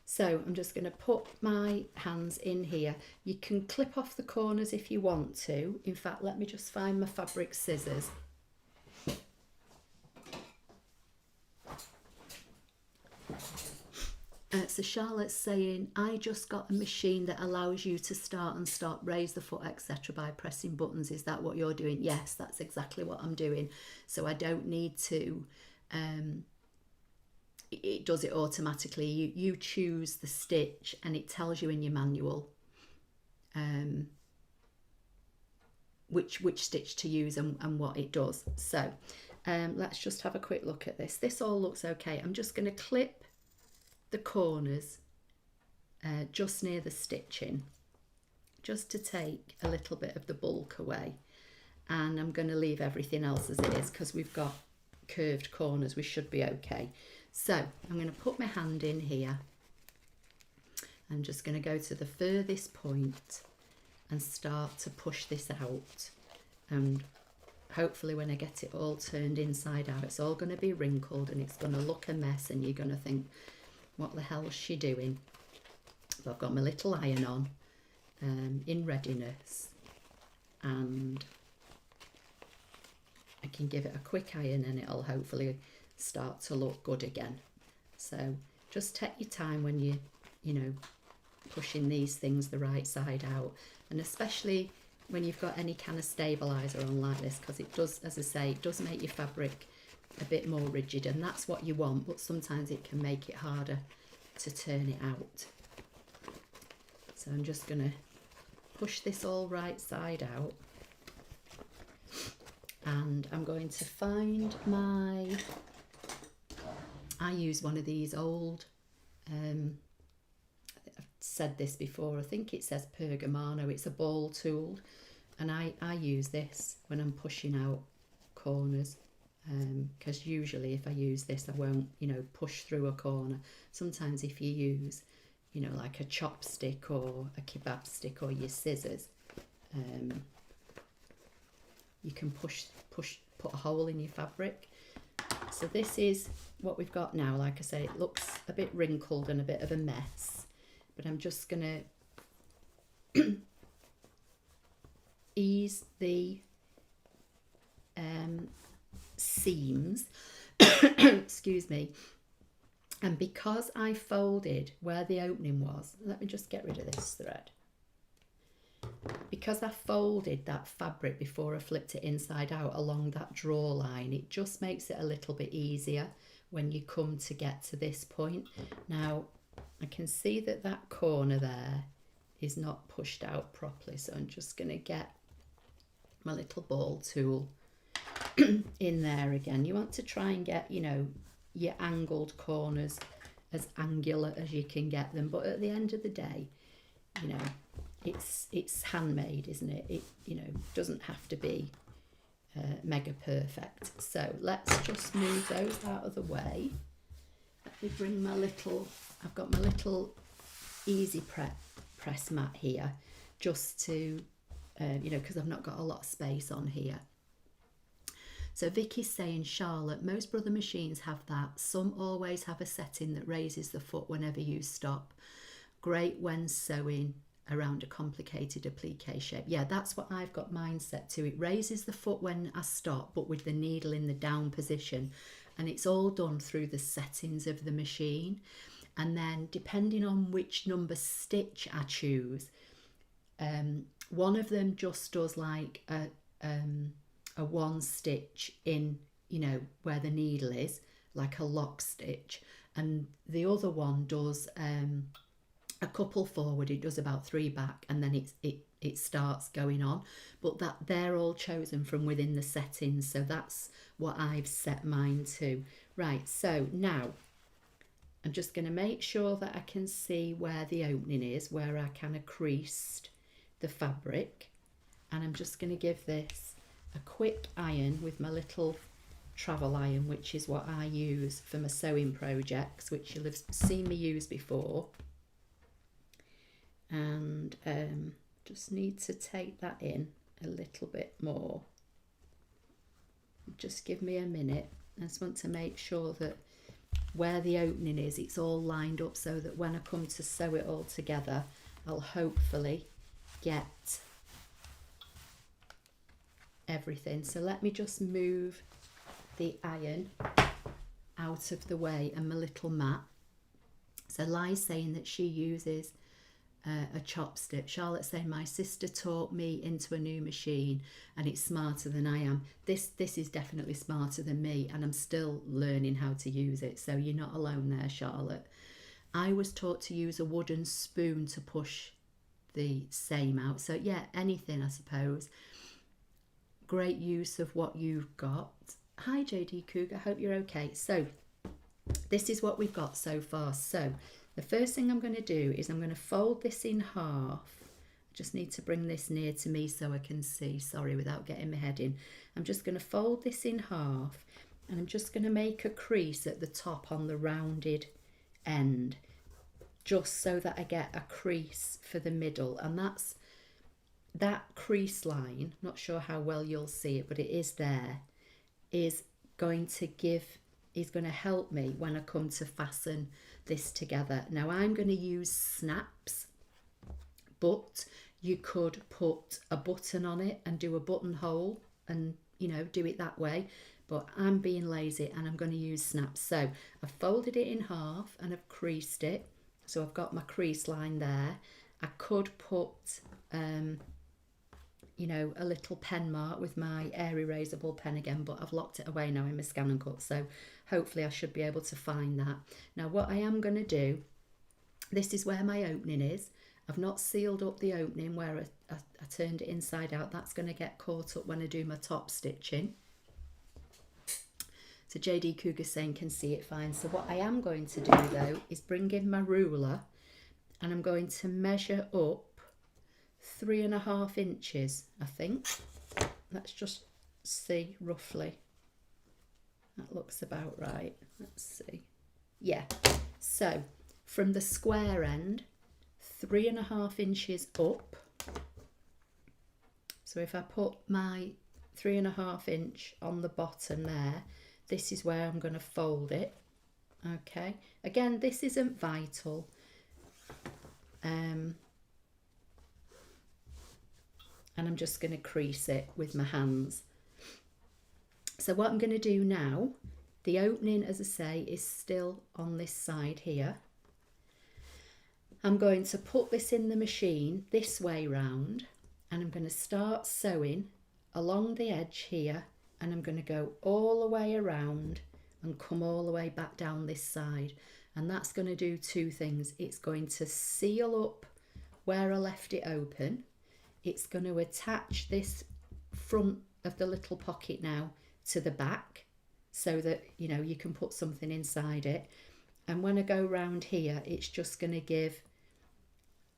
Speaker 1: So I'm just going to put my hands in here. You can clip off the corners if you want to. In fact, let me just find my fabric scissors. So Charlotte's saying, I just got a machine that allows you to start and stop, raise the foot, etc. by pressing buttons. Is that what you're doing? Yes, that's exactly what I'm doing. So I don't need to, it does it automatically. You choose the stitch and it tells you in your manual which stitch to use and what it does. So let's just have a quick look at this. This all looks okay. I'm just going to clip the corners just near the stitching, just to take a little bit of the bulk away, and I'm going to leave everything else as it is because we've got curved corners. We should be okay. So I'm going to put my hand in here. I'm just going to go to the furthest point and start to push this out, and hopefully when I get it all turned inside out, it's all going to be wrinkled and it's going to look a mess, and you're going to think, what the hell's she doing? But I've got my little iron on in readiness, and I can give it a quick iron and it'll hopefully start to look good again. So just take your time when you know, pushing these things the right side out, and especially when you've got any kind of stabilizer on like this, because it does, as I say, it does make your fabric a bit more rigid, and that's what you want, but sometimes it can make it harder to turn it out. So I'm just going to push this all right side out, and I'm going to find my, I use one of these old, I've said this before, I think it says Pergamano, it's a ball tool, and I use this when I'm pushing out corners, because usually if I use this I won't, you know, push through a corner. Sometimes if you use, you know, like a chopstick or a kebab stick or your scissors, you can put a hole in your fabric. So this is what we've got now. Like I say, it looks a bit wrinkled and a bit of a mess, but I'm just going to ease the seams, excuse me, and because I folded where the opening was, let me just get rid of this thread. Because I folded that fabric before I flipped it inside out along that draw line, it just makes it a little bit easier when you come to get to this point. Now I can see that that corner there is not pushed out properly, so I'm just going to get my little ball tool in there again. You want to try and get, you know, your angled corners as angular as you can get them, but at the end of the day, you know, it's handmade, isn't it? It, you know, doesn't have to be mega perfect. So let's just move those out of the way. Let me bring my little, I've got my little easy press mat here, just to you know, because I've not got a lot of space on here. So Vicky's saying, Charlotte, most brother machines have that. Some always have a setting that raises the foot whenever you stop. Great when sewing around a complicated applique shape. Yeah, that's what I've got mine set to. It raises the foot when I stop, but with the needle in the down position. And it's all done through the settings of the machine. And then depending on which number stitch I choose, one of them just does like a one stitch in, you know, where the needle is, like a lock stitch, and the other one does a couple forward. It does about 3 back, and then it starts going on, but that they're all chosen from within the settings, so that's what I've set mine to. Right, so now I'm just going to make sure that I can see where the opening is, where I kind of creased the fabric, and I'm just going to give this a quick iron with my little travel iron, which is what I use for my sewing projects, which you'll have seen me use before. And just need to take that in a little bit more. Just give me a minute. I just want to make sure that where the opening is, it's all lined up, so that when I come to sew it all together, I'll hopefully get everything. So let me just move the iron out of the way and my little mat. So Li's saying that she uses a chopstick. Charlotte's saying, my sister taught me into a new machine and it's smarter than I am. This is definitely smarter than me, and I'm still learning how to use it, so you're not alone there, Charlotte. I was taught to use a wooden spoon to push the seam out. So yeah, anything, I suppose. Great use of what you've got. Hi JD Cougar, hope you're okay. So this is what we've got so far. So the first thing I'm going to do is I'm going to fold this in half. I just need to bring this near to me so I can see, sorry, without getting my head in. I'm just going to fold this in half, And I'm just going to make a crease at the top on the rounded end, just so that I get a crease for the middle. And that's that crease line, not sure how well you'll see it, but it is there, is going to help me when I come to fasten this together. Now I'm going to use snaps, but you could put a button on it and do a buttonhole and, you know, do it that way. But I'm being lazy and I'm going to use snaps. So I've folded it in half and I've creased it. So I've got my crease line there. I could put, you know, a little pen mark with my air erasable pen again, but I've locked it away now in my ScanNCut. So hopefully I should be able to find that. Now what I am going to do, this is where my opening is. I've not sealed up the opening where I turned it inside out. That's going to get caught up when I do my top stitching. So JD Cougar saying can see it fine. So what I am going to do though is bring in my ruler and I'm going to measure up 3.5 inches, I think. Let's just see roughly. That looks about right. Let's see. Yeah. So from the square end, 3.5 inches up. So if I put my 3.5 inch on the bottom there, this is where I'm going to fold it. Okay. Again, this isn't vital. And I'm just going to crease it with my hands. So what I'm going to do now, the opening, as I say, is still on this side here. I'm going to put this in the machine this way round and I'm going to start sewing along the edge here and I'm going to go all the way around and come all the way back down this side. And that's going to do two things. It's going to seal up where I left it open. It's going to attach this front of the little pocket now to the back so that, you know, you can put something inside it. And when I go round here, it's just going to give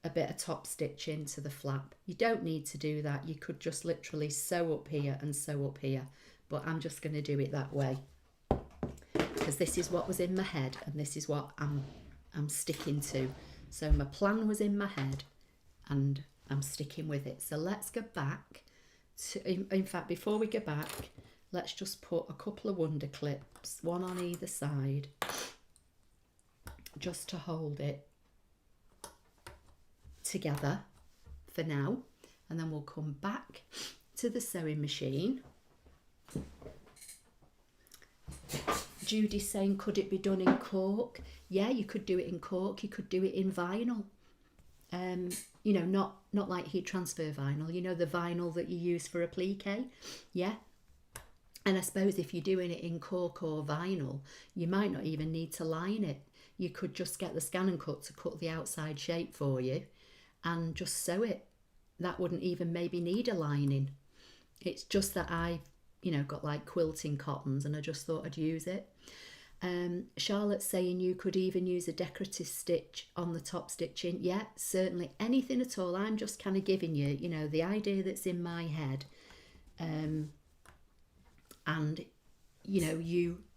Speaker 1: a bit of top stitching to the flap. You don't need to do that. You could just literally sew up here and sew up here, but I'm just going to do it that way because this is what was in my head and this is what I'm sticking to. So my plan was in my head and I'm sticking with it. So let's go back to, in fact, before we go back, let's just put a couple of wonder clips, one on either side, just to hold it together for now, and then we'll come back to the sewing machine. Judy's saying, could it be done in cork? Yeah, you could do it in cork, you could do it in vinyl. You know, not like heat transfer vinyl, you know, the vinyl that you use for applique. Yeah. And I suppose if you're doing it in cork or vinyl, you might not even need to line it. You could just get the ScanNCut to cut the outside shape for you and just sew it. That wouldn't even maybe need a lining. It's just that I've, you know, got like quilting cottons and I just thought I'd use it. Charlotte's saying you could even use a decorative stitch on the top stitching. Yeah, certainly, anything at all. I'm just kind of giving you, you know, the idea that's in my head. And, you know,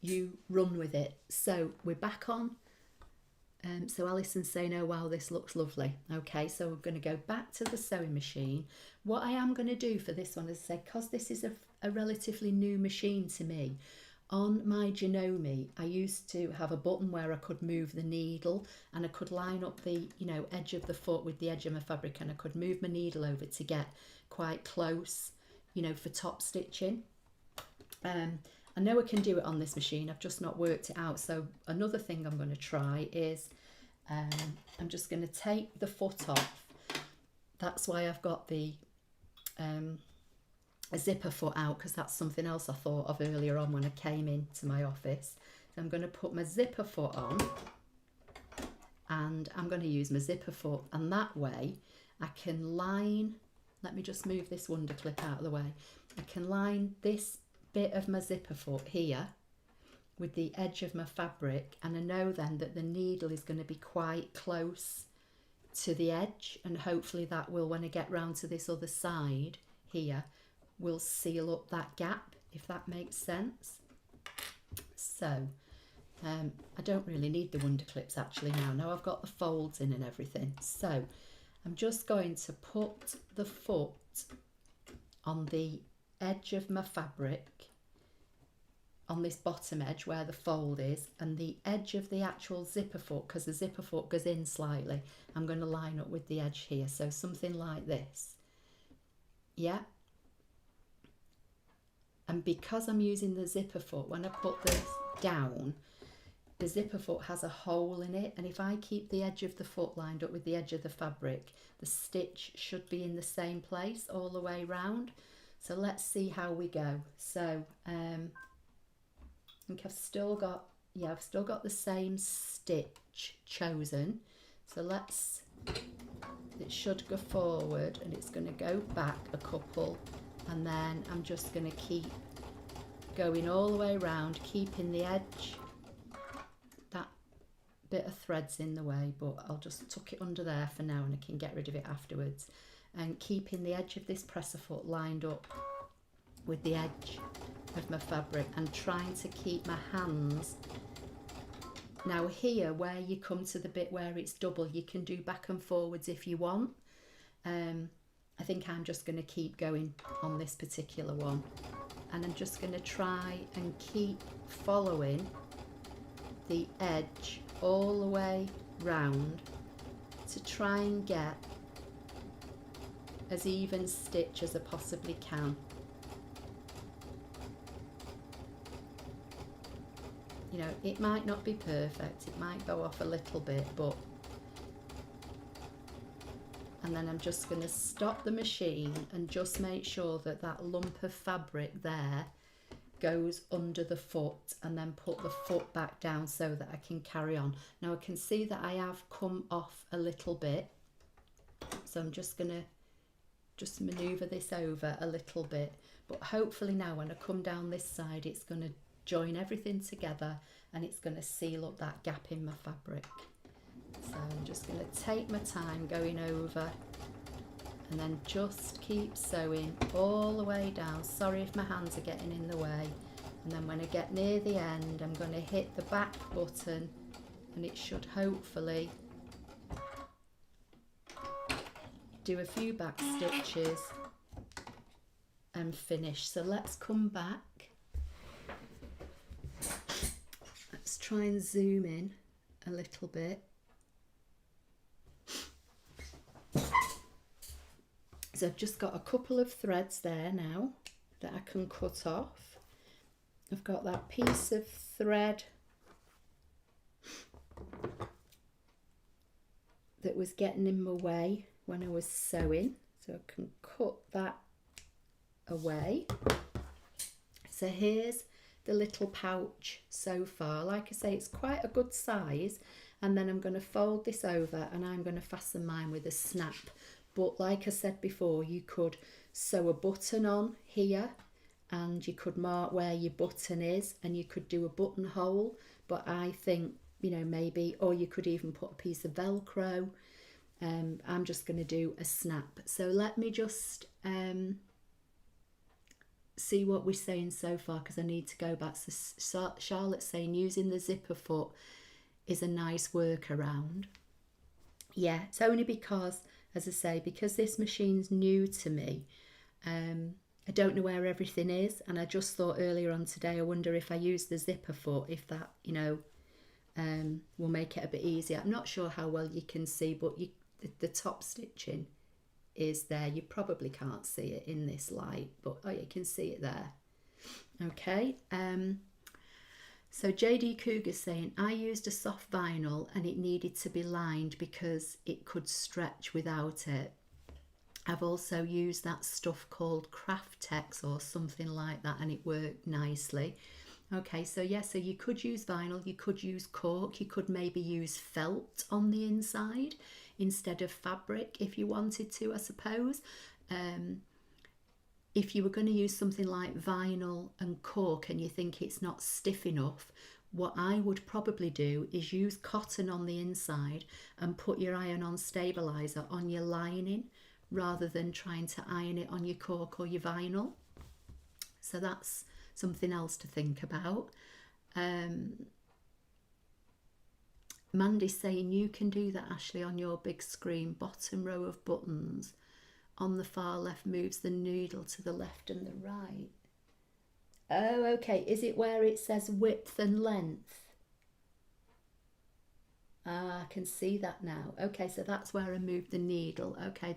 Speaker 1: you run with it. So we're back on. So Alison's saying, oh wow, this looks lovely. Okay, so we're going to go back to the sewing machine. What I am going to do for this one is say, because this is a relatively new machine to me, on my Janome, I used to have a button where I could move the needle and I could line up the, you know, edge of the foot with the edge of my fabric and I could move my needle over to get quite close, you know, for top stitching. I know I can do it on this machine, I've just not worked it out. So another thing I'm going to try is I'm just going to take the foot off. That's why I've got the a zipper foot out, because that's something else I thought of earlier on when I came into my office. So I'm going to put my zipper foot on and I'm going to use my zipper foot, and that way I can line, let me just move this wonder clip out of the way, I can line this bit of my zipper foot here with the edge of my fabric, and I know then that the needle is going to be quite close to the edge, and hopefully that will, when I get round to this other side here, will seal up that gap, if that makes sense. So I don't really need the wonder clips actually now I've got the folds in and everything. So I'm just going to put the foot on the edge of my fabric, on this bottom edge where the fold is, and the edge of the actual zipper foot, because the zipper foot goes in slightly, I'm going to line up with the edge here, so something like this. Yeah, and because I'm using the zipper foot, when I put this down, the zipper foot has a hole in it, and if I keep the edge of the foot lined up with the edge of the fabric, the stitch should be in the same place all the way round. So let's see how we go. So I think I've still got the same stitch chosen. So it should go forward and it's going to go back a couple, and then I'm just going to keep going all the way around, keeping the edge, that bit of thread's in the way, but I'll just tuck it under there for now and I can get rid of it afterwards, and keeping the edge of this presser foot lined up with the edge of my fabric and trying to keep my hands. Now here where you come to the bit where it's double, you can do back and forwards if you want. I think I'm just going to keep going on this particular one, and I'm just going to try and keep following the edge all the way round to try and get as even stitch as I possibly can. You know, it might not be perfect, it might go off a little bit, but, and then I'm just going to stop the machine and just make sure that that lump of fabric there goes under the foot, and then put the foot back down so that I can carry on. Now I can see that I have come off a little bit, so I'm just going to manoeuvre this over a little bit, but hopefully now when I come down this side it's going to join everything together and it's going to seal up that gap in my fabric. So I'm just going to take my time going over and then just keep sewing all the way down. Sorry if my hands are getting in the way. And then when I get near the end, I'm going to hit the back button and it should hopefully do a few back stitches and finish. So let's come back. Let's try and zoom in a little bit. So I've just got a couple of threads there now that I can cut off. I've got that piece of thread that was getting in my way when I was sewing, so I can cut that away. So here's the little pouch so far. Like I say, it's quite a good size, and then I'm going to fold this over and I'm going to fasten mine with a snap. But like I said before, you could sew a button on here and you could mark where your button is and you could do a buttonhole, but I think, you know, maybe, or you could even put a piece of Velcro. I'm just going to do a snap. So let me just see what we're saying so far, because I need to go back. So Charlotte's saying using the zipper foot is a nice workaround. Yeah, it's only because, as I say, because this machine's new to me, I don't know where everything is, and I just thought earlier on today, I wonder if I use the zipper foot, if that, you know, will make it a bit easier. I'm not sure how well you can see, but the top stitching is there. You probably can't see it in this light, but oh, you can see it there. Okay. So JD Cougar's saying, I used a soft vinyl and it needed to be lined because it could stretch without it. I've also used that stuff called Craftex or something like that, and it worked nicely. Okay, so yeah, so you could use vinyl, you could use cork, you could maybe use felt on the inside instead of fabric if you wanted to, I suppose. If you were going to use something like vinyl and cork and you think it's not stiff enough, what I would probably do is use cotton on the inside and put your iron-on stabiliser on your lining rather than trying to iron it on your cork or your vinyl. So that's something else to think about. Mandy's saying you can do that, Ashley, on your big screen. Bottom row of buttons on the far left moves the needle to the left and the right. Oh, okay. Is it where it says width and length? Ah, I can see that now. Okay, so that's where I moved the needle. Okay,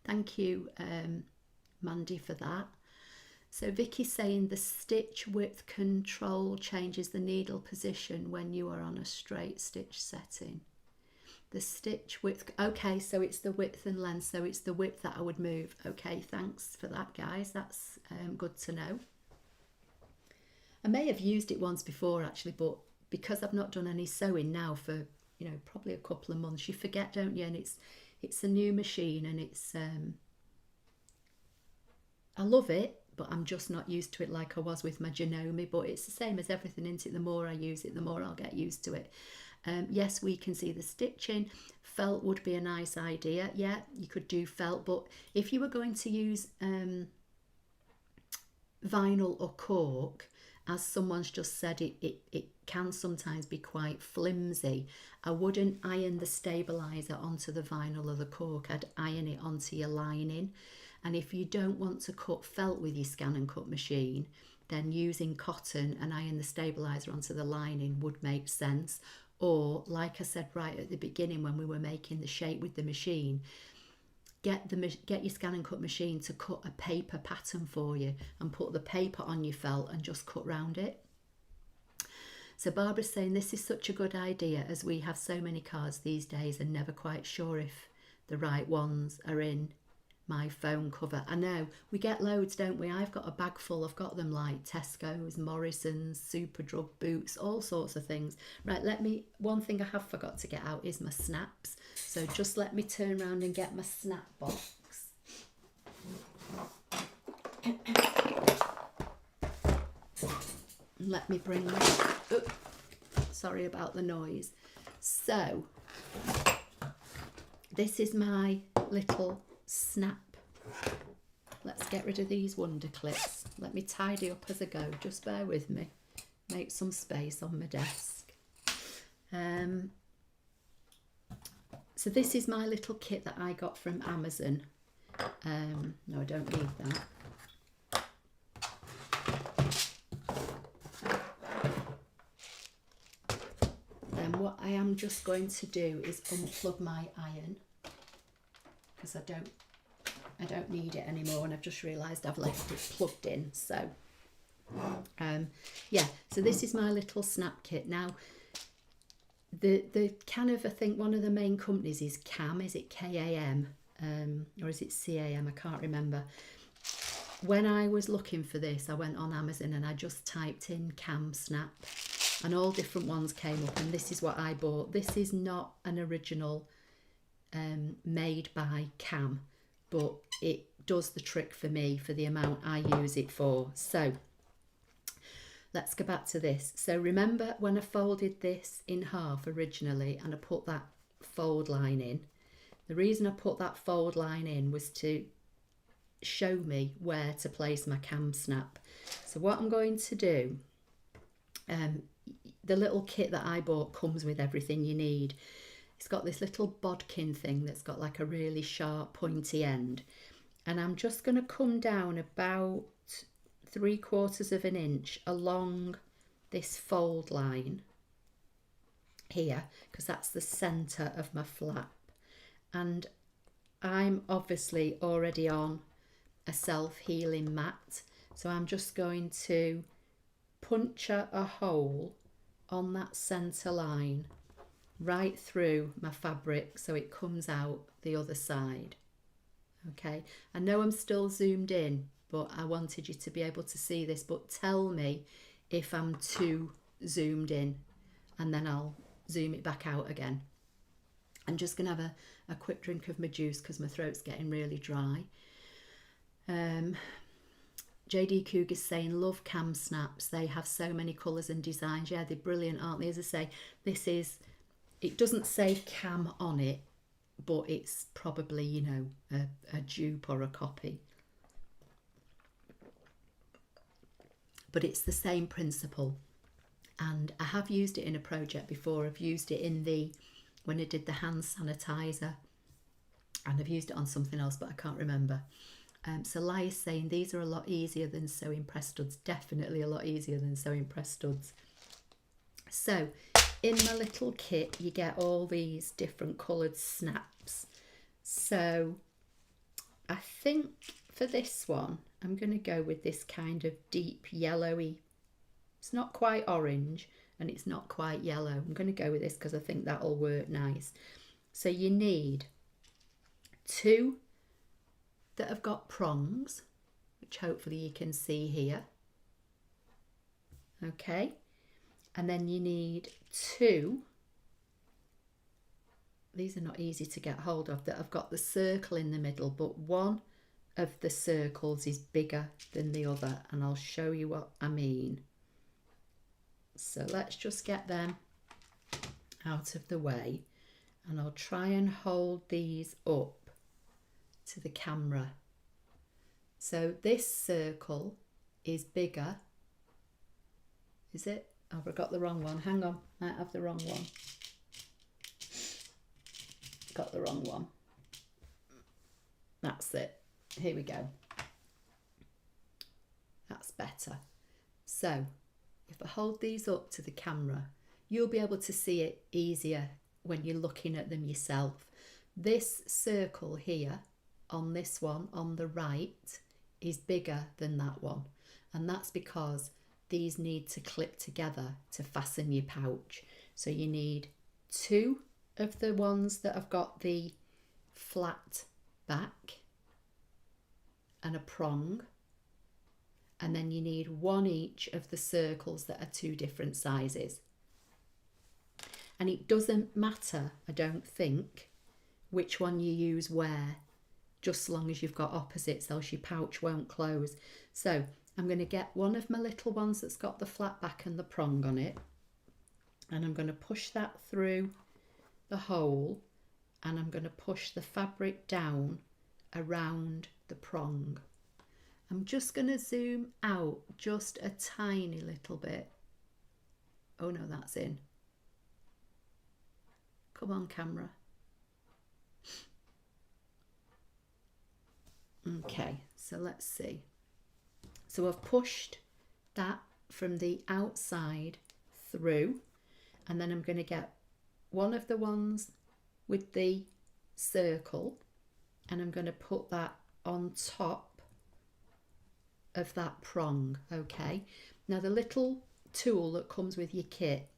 Speaker 1: thank you, Mandy, for that. So Vicky's saying the stitch width control changes the needle position when you are on a straight stitch setting. The stitch width, okay, so it's the width and length, so it's the width that I would move. Okay, thanks for that, guys. That's good to know. I may have used it once before actually, but because I've not done any sewing now for, you know, probably a couple of months, you forget, don't you? And it's a new machine, and it's I love it, but I'm just not used to it like I was with my Janome. But it's the same as everything, isn't it? The more I use it, the more I'll get used to it. Yes, we can see the stitching. Felt would be a nice idea. Yeah, you could do felt, but if you were going to use vinyl or cork, as someone's just said, it can sometimes be quite flimsy. I wouldn't iron the stabiliser onto the vinyl or the cork. I'd iron it onto your lining. And if you don't want to cut felt with your ScanNCut machine, then using cotton and iron the stabiliser onto the lining would make sense. Or, like I said right at the beginning when we were making the shape with the machine, get your ScanNCut machine to cut a paper pattern for you and put the paper on your felt and just cut round it. So Barbara's saying this is such a good idea, as we have so many cards these days and never quite sure if the right ones are in my phone cover. I know, we get loads, don't we? I've got a bag full. I've got them like Tesco's, Morrison's, Superdrug, Boots, all sorts of things. Right, one thing I have forgot to get out is my snaps. So just let me turn around and get my snap box. Let me bring this. Sorry about the noise. So this is my little snap. Let's get rid of these wonder clips. Let me tidy up as I go. Just bear with me. Make some space on my desk. So this is my little kit that I got from Amazon. No, I don't need that. Then what I am just going to do is unplug my iron, because I don't need it anymore, and I've just realised I've left it plugged in. So yeah, so this is my little snap kit. Now the kind of, I think one of the main companies is CAM. Is it KAM or is it CAM? I can't remember. When I was looking for this, I went on Amazon and I just typed in CAM snap, and all different ones came up, and this is what I bought. This is not an original made by CAM, but it does the trick for me for the amount I use it for. So let's go back to this. So remember when I folded this in half originally and I put that fold line in? The reason I put that fold line in was to show me where to place my cam snap. So what I'm going to do, the little kit that I bought comes with everything you need. It's got this little bodkin thing that's got like a really sharp pointy end, and I'm just going to come down about 3/4 of an inch along this fold line here, because that's the centre of my flap. And I'm obviously already on a self-healing mat, so I'm just going to puncture a hole on that centre line right through my fabric so it comes out the other side. Okay, I know I'm still zoomed in, but I wanted you to be able to see this. But tell me if I'm too zoomed in, and then I'll zoom it back out again. I'm just going to have a quick drink of my juice because my throat's getting really dry. JD Cougar's saying, love cam snaps. They have so many colours and designs. Yeah, they're brilliant, aren't they? As I say, this is, it doesn't say cam on it, but it's probably, you know, a dupe or a copy. But it's the same principle. and I have used it in a project before. I've used it in when I did the hand sanitizer, and I've used it on something else, but I can't remember. So Lai is saying these are a lot easier than sewing press studs. Definitely a lot easier than sewing press studs. So in my little kit you get all these different coloured snaps. So I think for this one I'm going to go with this kind of deep yellowy. It's not quite orange and it's not quite yellow. I'm going to go with this because I think that'll work nice. So you need 2 that have got prongs, which hopefully you can see here. Okay, and then you need 2, these are not easy to get hold of, that have got the circle in the middle, but one of the circles is bigger than the other, and I'll show you what I mean. So let's just get them out of the way, and I'll try and hold these up to the camera. So this circle is bigger. Is it? Oh, I've got the wrong one. Hang on, I might have the wrong one. Got the wrong one. That's it. Here we go. That's better. So if I hold these up to the camera, you'll be able to see it easier when you're looking at them yourself. This circle here on this one on the right is bigger than that one, and that's because these need to clip together to fasten your pouch. So you need 2 of the ones that have got the flat back and a prong, and then you need 1 each of the circles that are 2 different sizes. And it doesn't matter, I don't think, which one you use where, just as long as you've got opposites, else your pouch won't close. So I'm going to get one of my little ones that's got the flat back and the prong on it, and I'm going to push that through the hole, and I'm going to push the fabric down around the prong. I'm just going to zoom out just a tiny little bit. Oh no, that's in. Come on, camera. Okay, so let's see. So I've pushed that from the outside through, and then I'm going to get one of the ones with the circle, and I'm going to put that on top of that prong. Okay, now the little tool that comes with your kit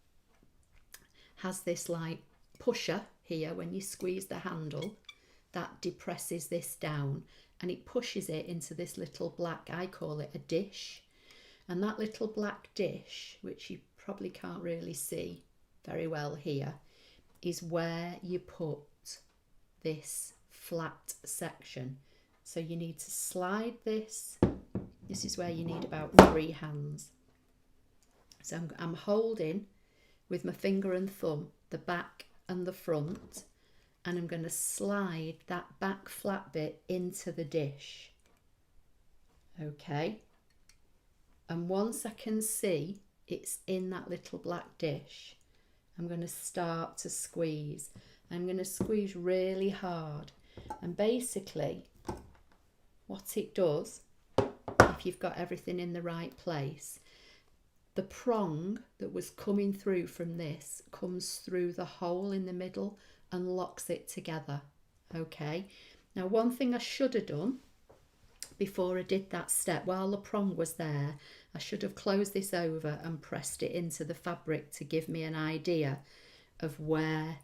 Speaker 1: has this like pusher here. When you squeeze the handle, that depresses this down and it pushes it into this little black, I call it a dish, and that little black dish, which you probably can't really see very well here, is where you put this flat section. So you need to slide this. This is where you need about 3 hands. So I'm holding with my finger and thumb the back and the front, and I'm going to slide that back flat bit into the dish. Okay, and once I can see it's in that little black dish, I'm going to start to squeeze. I'm going to squeeze really hard, and basically what it does, if you've got everything in the right place, the prong that was coming through from this comes through the hole in the middle and locks it together. Okay, now one thing I should have done before I did that step, while the prong was there, I should have closed this over and pressed it into the fabric to give me an idea of where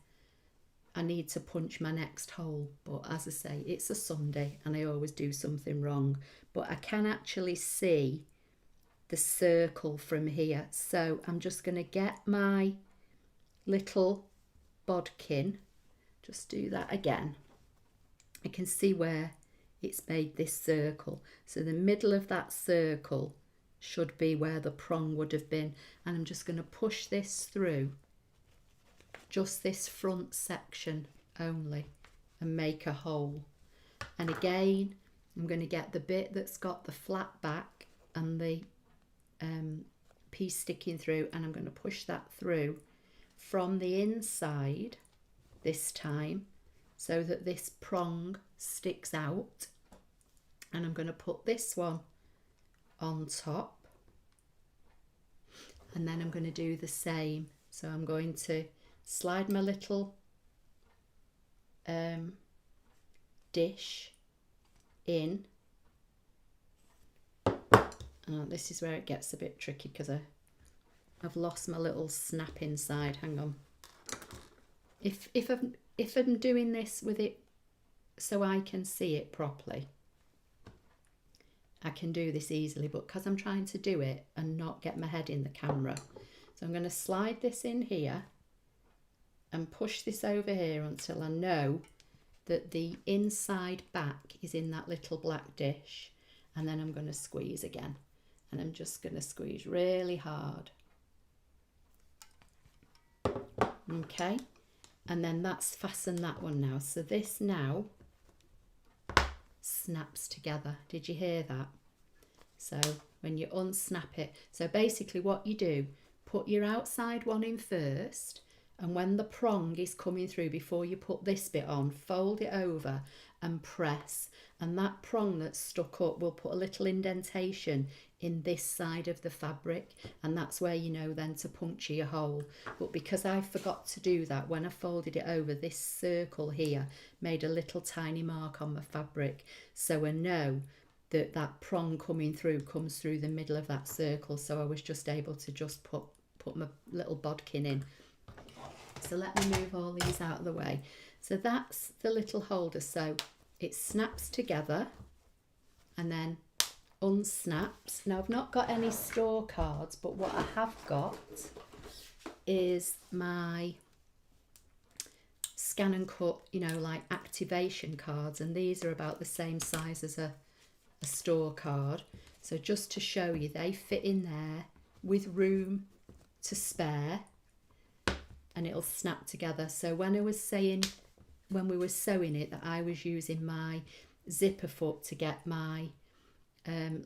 Speaker 1: I need to punch my next hole. But as I say, it's a Sunday and I always do something wrong, but I can actually see the circle from here. So I'm just going to get my little bodkin, just do that again. I can see where it's made this circle. So the middle of that circle should be where the prong would have been, and I'm just going to push this through just this front section only and make a hole. And again, I'm going to get the bit that's got the flat back and the piece sticking through, and I'm going to push that through from the inside this time so that this prong sticks out, and I'm going to put this one on top, and then I'm going to do the same. So I'm going to slide my little dish in. This is where it gets a bit tricky because I've lost my little snap inside. Hang on. If I'm doing this with it so I can see it properly, I can do this easily, but because I'm trying to do it and not get my head in the camera, so I'm going to slide this in here and push this over here until I know that the inside back is in that little black dish, and then I'm going to squeeze again, and I'm just going to squeeze really hard. Okay, and then that's fastened that one now. So this now snaps together. Did you hear that? So when you unsnap it, so basically what you do, put your outside one in first, and when the prong is coming through, before you put this bit on, fold it over and press, and that prong that's stuck up will put a little indentation in this side of the fabric, and that's where you know then to puncture your hole. But because I forgot to do that, when I folded it over, this circle here made a little tiny mark on the fabric, so I know that that prong coming through comes through the middle of that circle. So I was just able to just put my little bodkin in. So let me move all these out of the way. So that's the little holder. So it snaps together and then unsnaps. Now I've not got any store cards, but what I have got is my ScanNCut, you know, like activation cards, and these are about the same size as a store card. So just to show you, they fit in there with room to spare, and it'll snap together. So when I was saying, when we were sewing it, that I was using my zipper foot to get my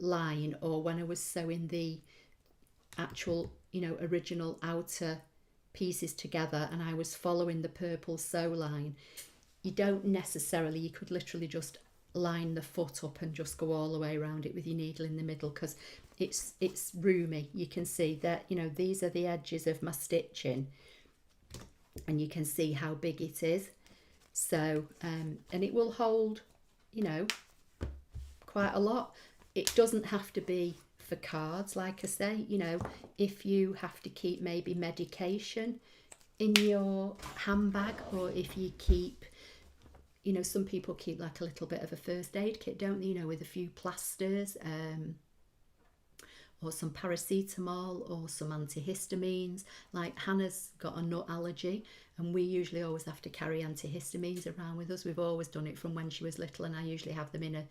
Speaker 1: line, or when I was sewing the actual, you know, original outer pieces together and I was following the purple sew line, you don't necessarily, you could literally just line the foot up and just go all the way around it with your needle in the middle, because it's roomy. You can see that, you know, these are the edges of my stitching, and you can see how big it is. So and it will hold, you know, quite a lot. It doesn't have to be for cards, like I say. You know, if you have to keep maybe medication in your handbag, or if you keep, you know, some people keep like a little bit of a first aid kit, don't they, you know, with a few plasters, or some paracetamol, or some antihistamines. Like Hannah's got a nut allergy, and we usually always have to carry antihistamines around with us. We've always done it from when she was little, and I usually have them in a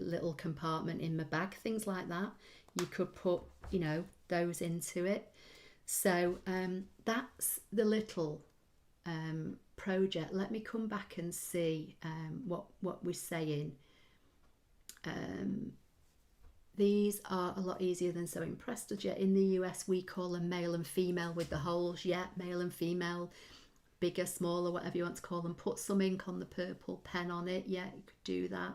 Speaker 1: little compartment in my bag, things like that. You could put, you know, those into it. So that's the little project. Let me come back and see what we're saying. These are a lot easier than sewing Prestigia. In the US we call them male and female with the holes. Yeah, male and female, bigger, smaller, whatever you want to call them. Put some ink on the purple pen on it. Yeah, you could do that.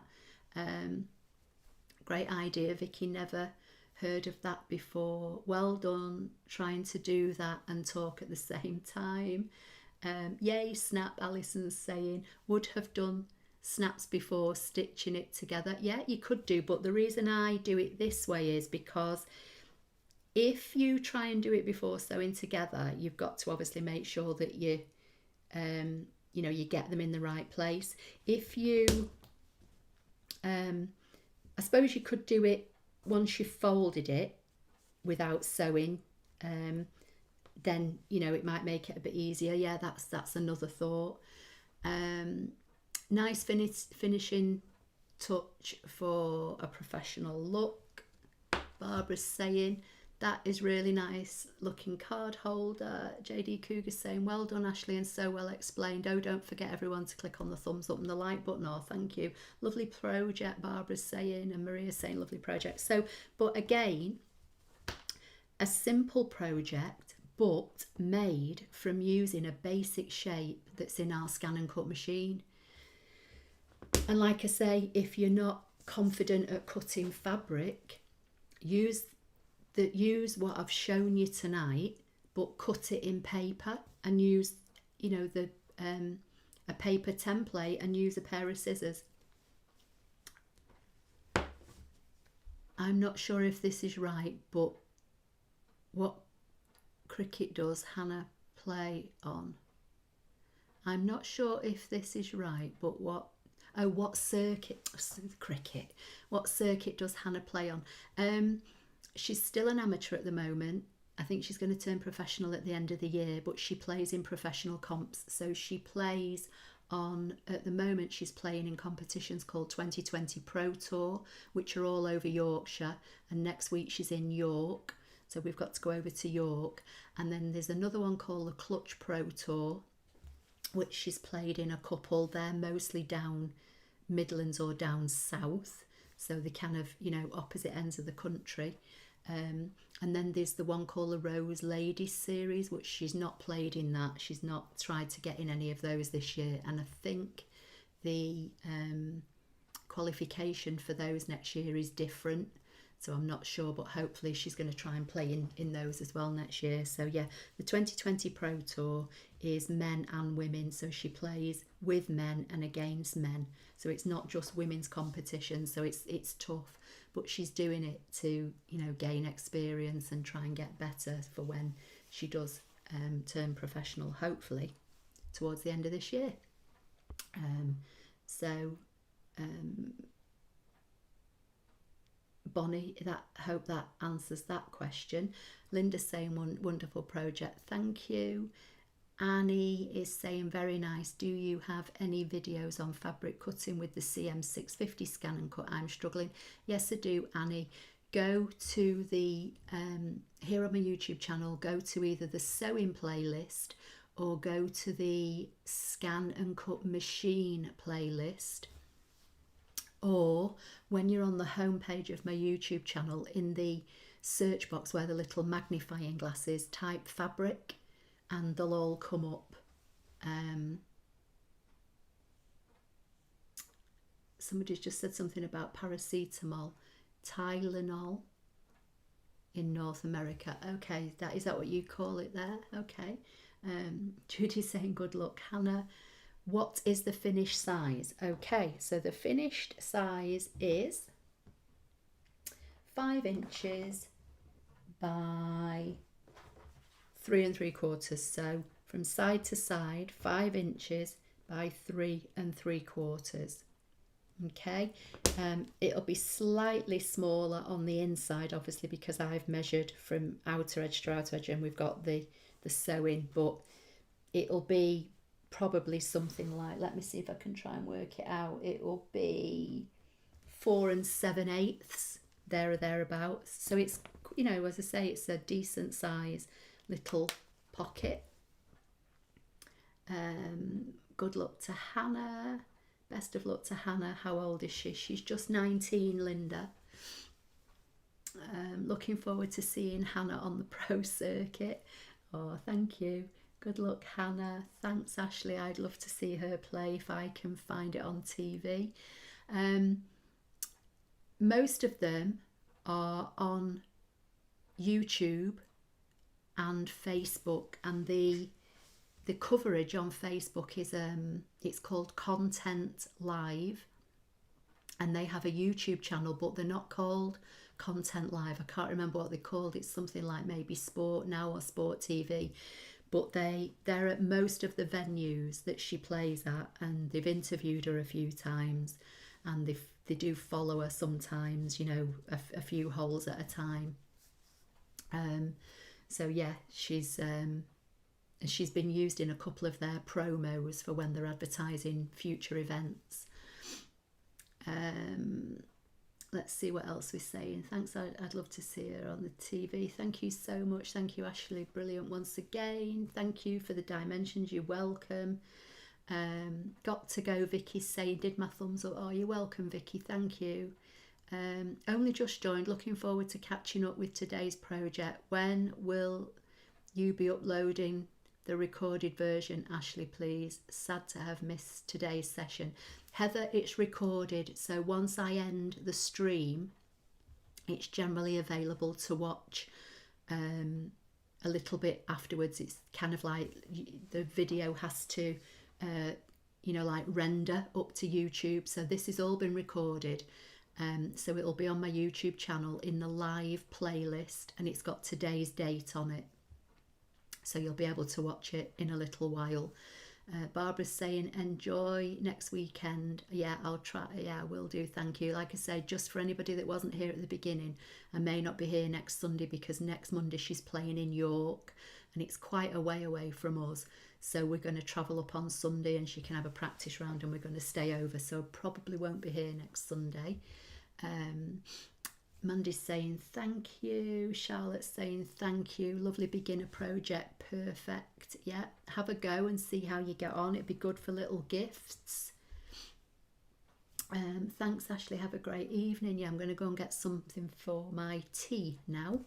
Speaker 1: Great idea, Vicky. Never heard of that before. Well done trying to do that and talk at the same time. Yay, snap, Alison's saying. Would have done snaps before stitching it together. Yeah, you could do, but the reason I do it this way is because if you try and do it before sewing together, you've got to obviously make sure that you you know, you get them in the right place. If you I suppose you could do it once you've folded it without sewing, then, you know, it might make it a bit easier. Yeah, that's another thought. Nice finishing touch for a professional look, Barbara's saying. That is really nice looking card holder. JD Cougar saying, well done Ashley, and so well explained. Oh, don't forget everyone to click on the thumbs up and the like button. Oh, thank you. Lovely project, Barbara's saying, and Maria's saying lovely project. So, but again, a simple project, but made from using a basic shape that's in our ScanNCut machine. And like I say, if you're not confident at cutting fabric, use what I've shown you tonight, but cut it in paper and use, you know, the a paper template and use a pair of scissors. I'm not sure if this is right, but what cricket does Hannah play on? I'm not sure if this is right, but what circuit does Hannah play on? She's still an amateur at the moment. I think she's going to turn professional at the end of the year, but she plays in professional comps. So she plays on, at the moment she's playing in competitions called 2020 Pro Tour, which are all over Yorkshire, and next week she's in York, so we've got to go over to York. And then there's another one called the Clutch Pro Tour, which she's played in a couple. They're mostly down Midlands or down south, so they're kind of, you know, opposite ends of the country. And then there's the one called the Rose Ladies series, which she's not played in that. She's not tried to get in any of those this year. And I think the qualification for those next year is different. So I'm not sure, but hopefully she's going to try and play in those as well next year. So yeah, the 2020 Pro Tour is men and women. So she plays with men and against men. So it's not just women's competition. So it's tough, but she's doing it to, you know, gain experience and try and get better for when she does turn professional, hopefully towards the end of this year. Bonnie, hope that answers that question. Linda's saying wonderful project, thank you. Annie is saying very nice. Do you have any videos on fabric cutting with the CM650 ScanNCut? I'm struggling. Yes, I do, Annie. Go to the here on my YouTube channel, go to either the sewing playlist or go to the ScanNCut machine playlist. Or when you're on the home page of my YouTube channel, in the search box where the little magnifying glass is, type fabric and they'll all come up. Somebody's just said something about paracetamol, Tylenol in North America. Okay, is that what you call it there? Okay. Judy's saying good luck. Hannah, what is the finished size? Okay, so the finished size is 5 inches by 3 3/4. So from side to side, 5 inches by 3 3/4. Okay, it'll be slightly smaller on the inside, obviously, because I've measured from outer edge to outer edge and we've got the sewing, but it'll be probably something like, let me see if I can try and work it out, it will be 4 7/8 there or thereabouts. So it's, you know, as I say, it's a decent size little pocket. Good luck to Hannah. Best of luck to Hannah. How old is she? She's just 19, Linda. Looking forward to seeing Hannah on the pro circuit. Oh, thank you. Good luck, Hannah. Thanks, Ashley. I'd love to see her play if I can find it on TV. Most of them are on YouTube and Facebook, and the coverage on Facebook is it's called Content Live, and they have a YouTube channel, but they're not called Content Live. I can't remember what they're called. It's something like maybe Sport Now or Sport TV, but they're at most of the venues that she plays at, and they've interviewed her a few times, and they do follow her sometimes, you know, a few holes at a time. So yeah, she's been used in a couple of their promos for when they're advertising future events. Let's see what else we're saying. Thanks, I'd love to see her on the TV. Thank you so much. Thank you, Ashley. Brilliant once again. Thank you for the dimensions. You're welcome. Got to go, Vicky's saying, did my thumbs up. Oh, you're welcome, Vicky. Thank you. Only just joined, looking forward to catching up with today's project. When will you be uploading the recorded version, Ashley, please? Sad to have missed today's session. Heather, it's recorded, so once I end the stream, it's generally available to watch a little bit afterwards. It's kind of like the video has to, you know, like render up to YouTube. So this has all been recorded. So it'll be on my YouTube channel in the live playlist, and it's got today's date on it. So you'll be able to watch it in a little while. Barbara's saying enjoy next weekend. Yeah, I'll try. Yeah, I will do. Thank you. Like I say, just for anybody that wasn't here at the beginning, I may not be here next Sunday because next Monday she's playing in York and it's quite a way away from us. So we're going to travel up on Sunday and she can have a practice round and we're going to stay over. So probably won't be here next Sunday. Mandy's saying thank you. Charlotte's saying thank you. Lovely beginner project. Perfect. Yeah, have a go and see how you get on. It'd be good for little gifts. Thanks, Ashley. Have a great evening. Yeah, I'm going to go and get something for my tea now.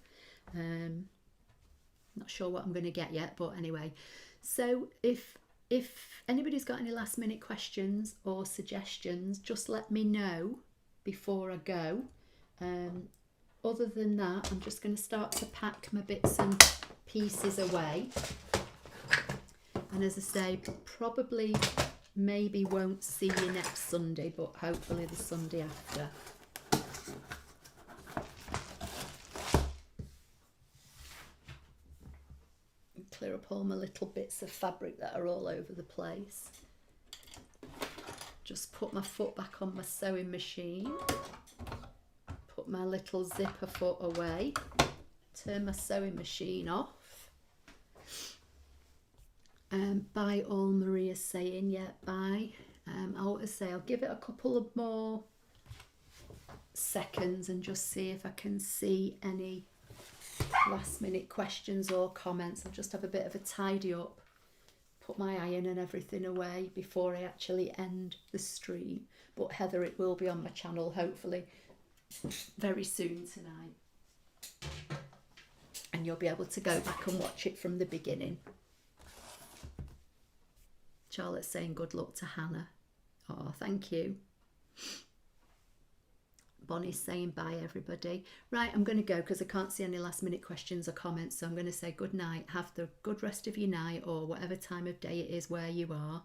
Speaker 1: Not sure what I'm going to get yet, but anyway. So if anybody's got any last minute questions or suggestions, just let me know before I go. Other than that, I'm just going to start to pack my bits and pieces away. And as I say, probably maybe won't see you next Sunday, but hopefully the Sunday after. Clear up all my little bits of fabric that are all over the place. Just put my foot back on my sewing machine. Put my little zipper foot away, turn my sewing machine off. Bye all, Maria's saying, yeah, bye. I want to say I'll give it a couple of more seconds and just see if I can see any last minute questions or comments. I'll just have a bit of a tidy up, put my iron and everything away before I actually end the stream. But Heather, it will be on my channel hopefully very soon tonight, and you'll be able to go back and watch it from the beginning. Charlotte's saying good luck to Hannah. Oh, thank you. Bonnie's saying bye everybody. Right, I'm going to go because I can't see any last minute questions or comments, so I'm going to say good night. Have the good rest of your night or whatever time of day it is where you are.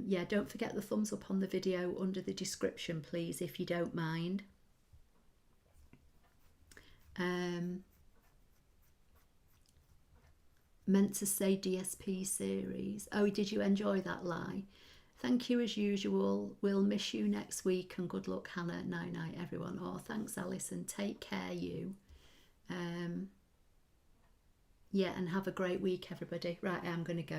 Speaker 1: Yeah, don't forget the thumbs up on the video under the description please, if you don't mind. Meant to say DSP series. Oh, did you enjoy that lie? Thank you as usual. We'll miss you next week and good luck, Hannah. Night night everyone. Oh, thanks Alison. Take care you. Yeah, and have a great week everybody. Right, I'm going to go.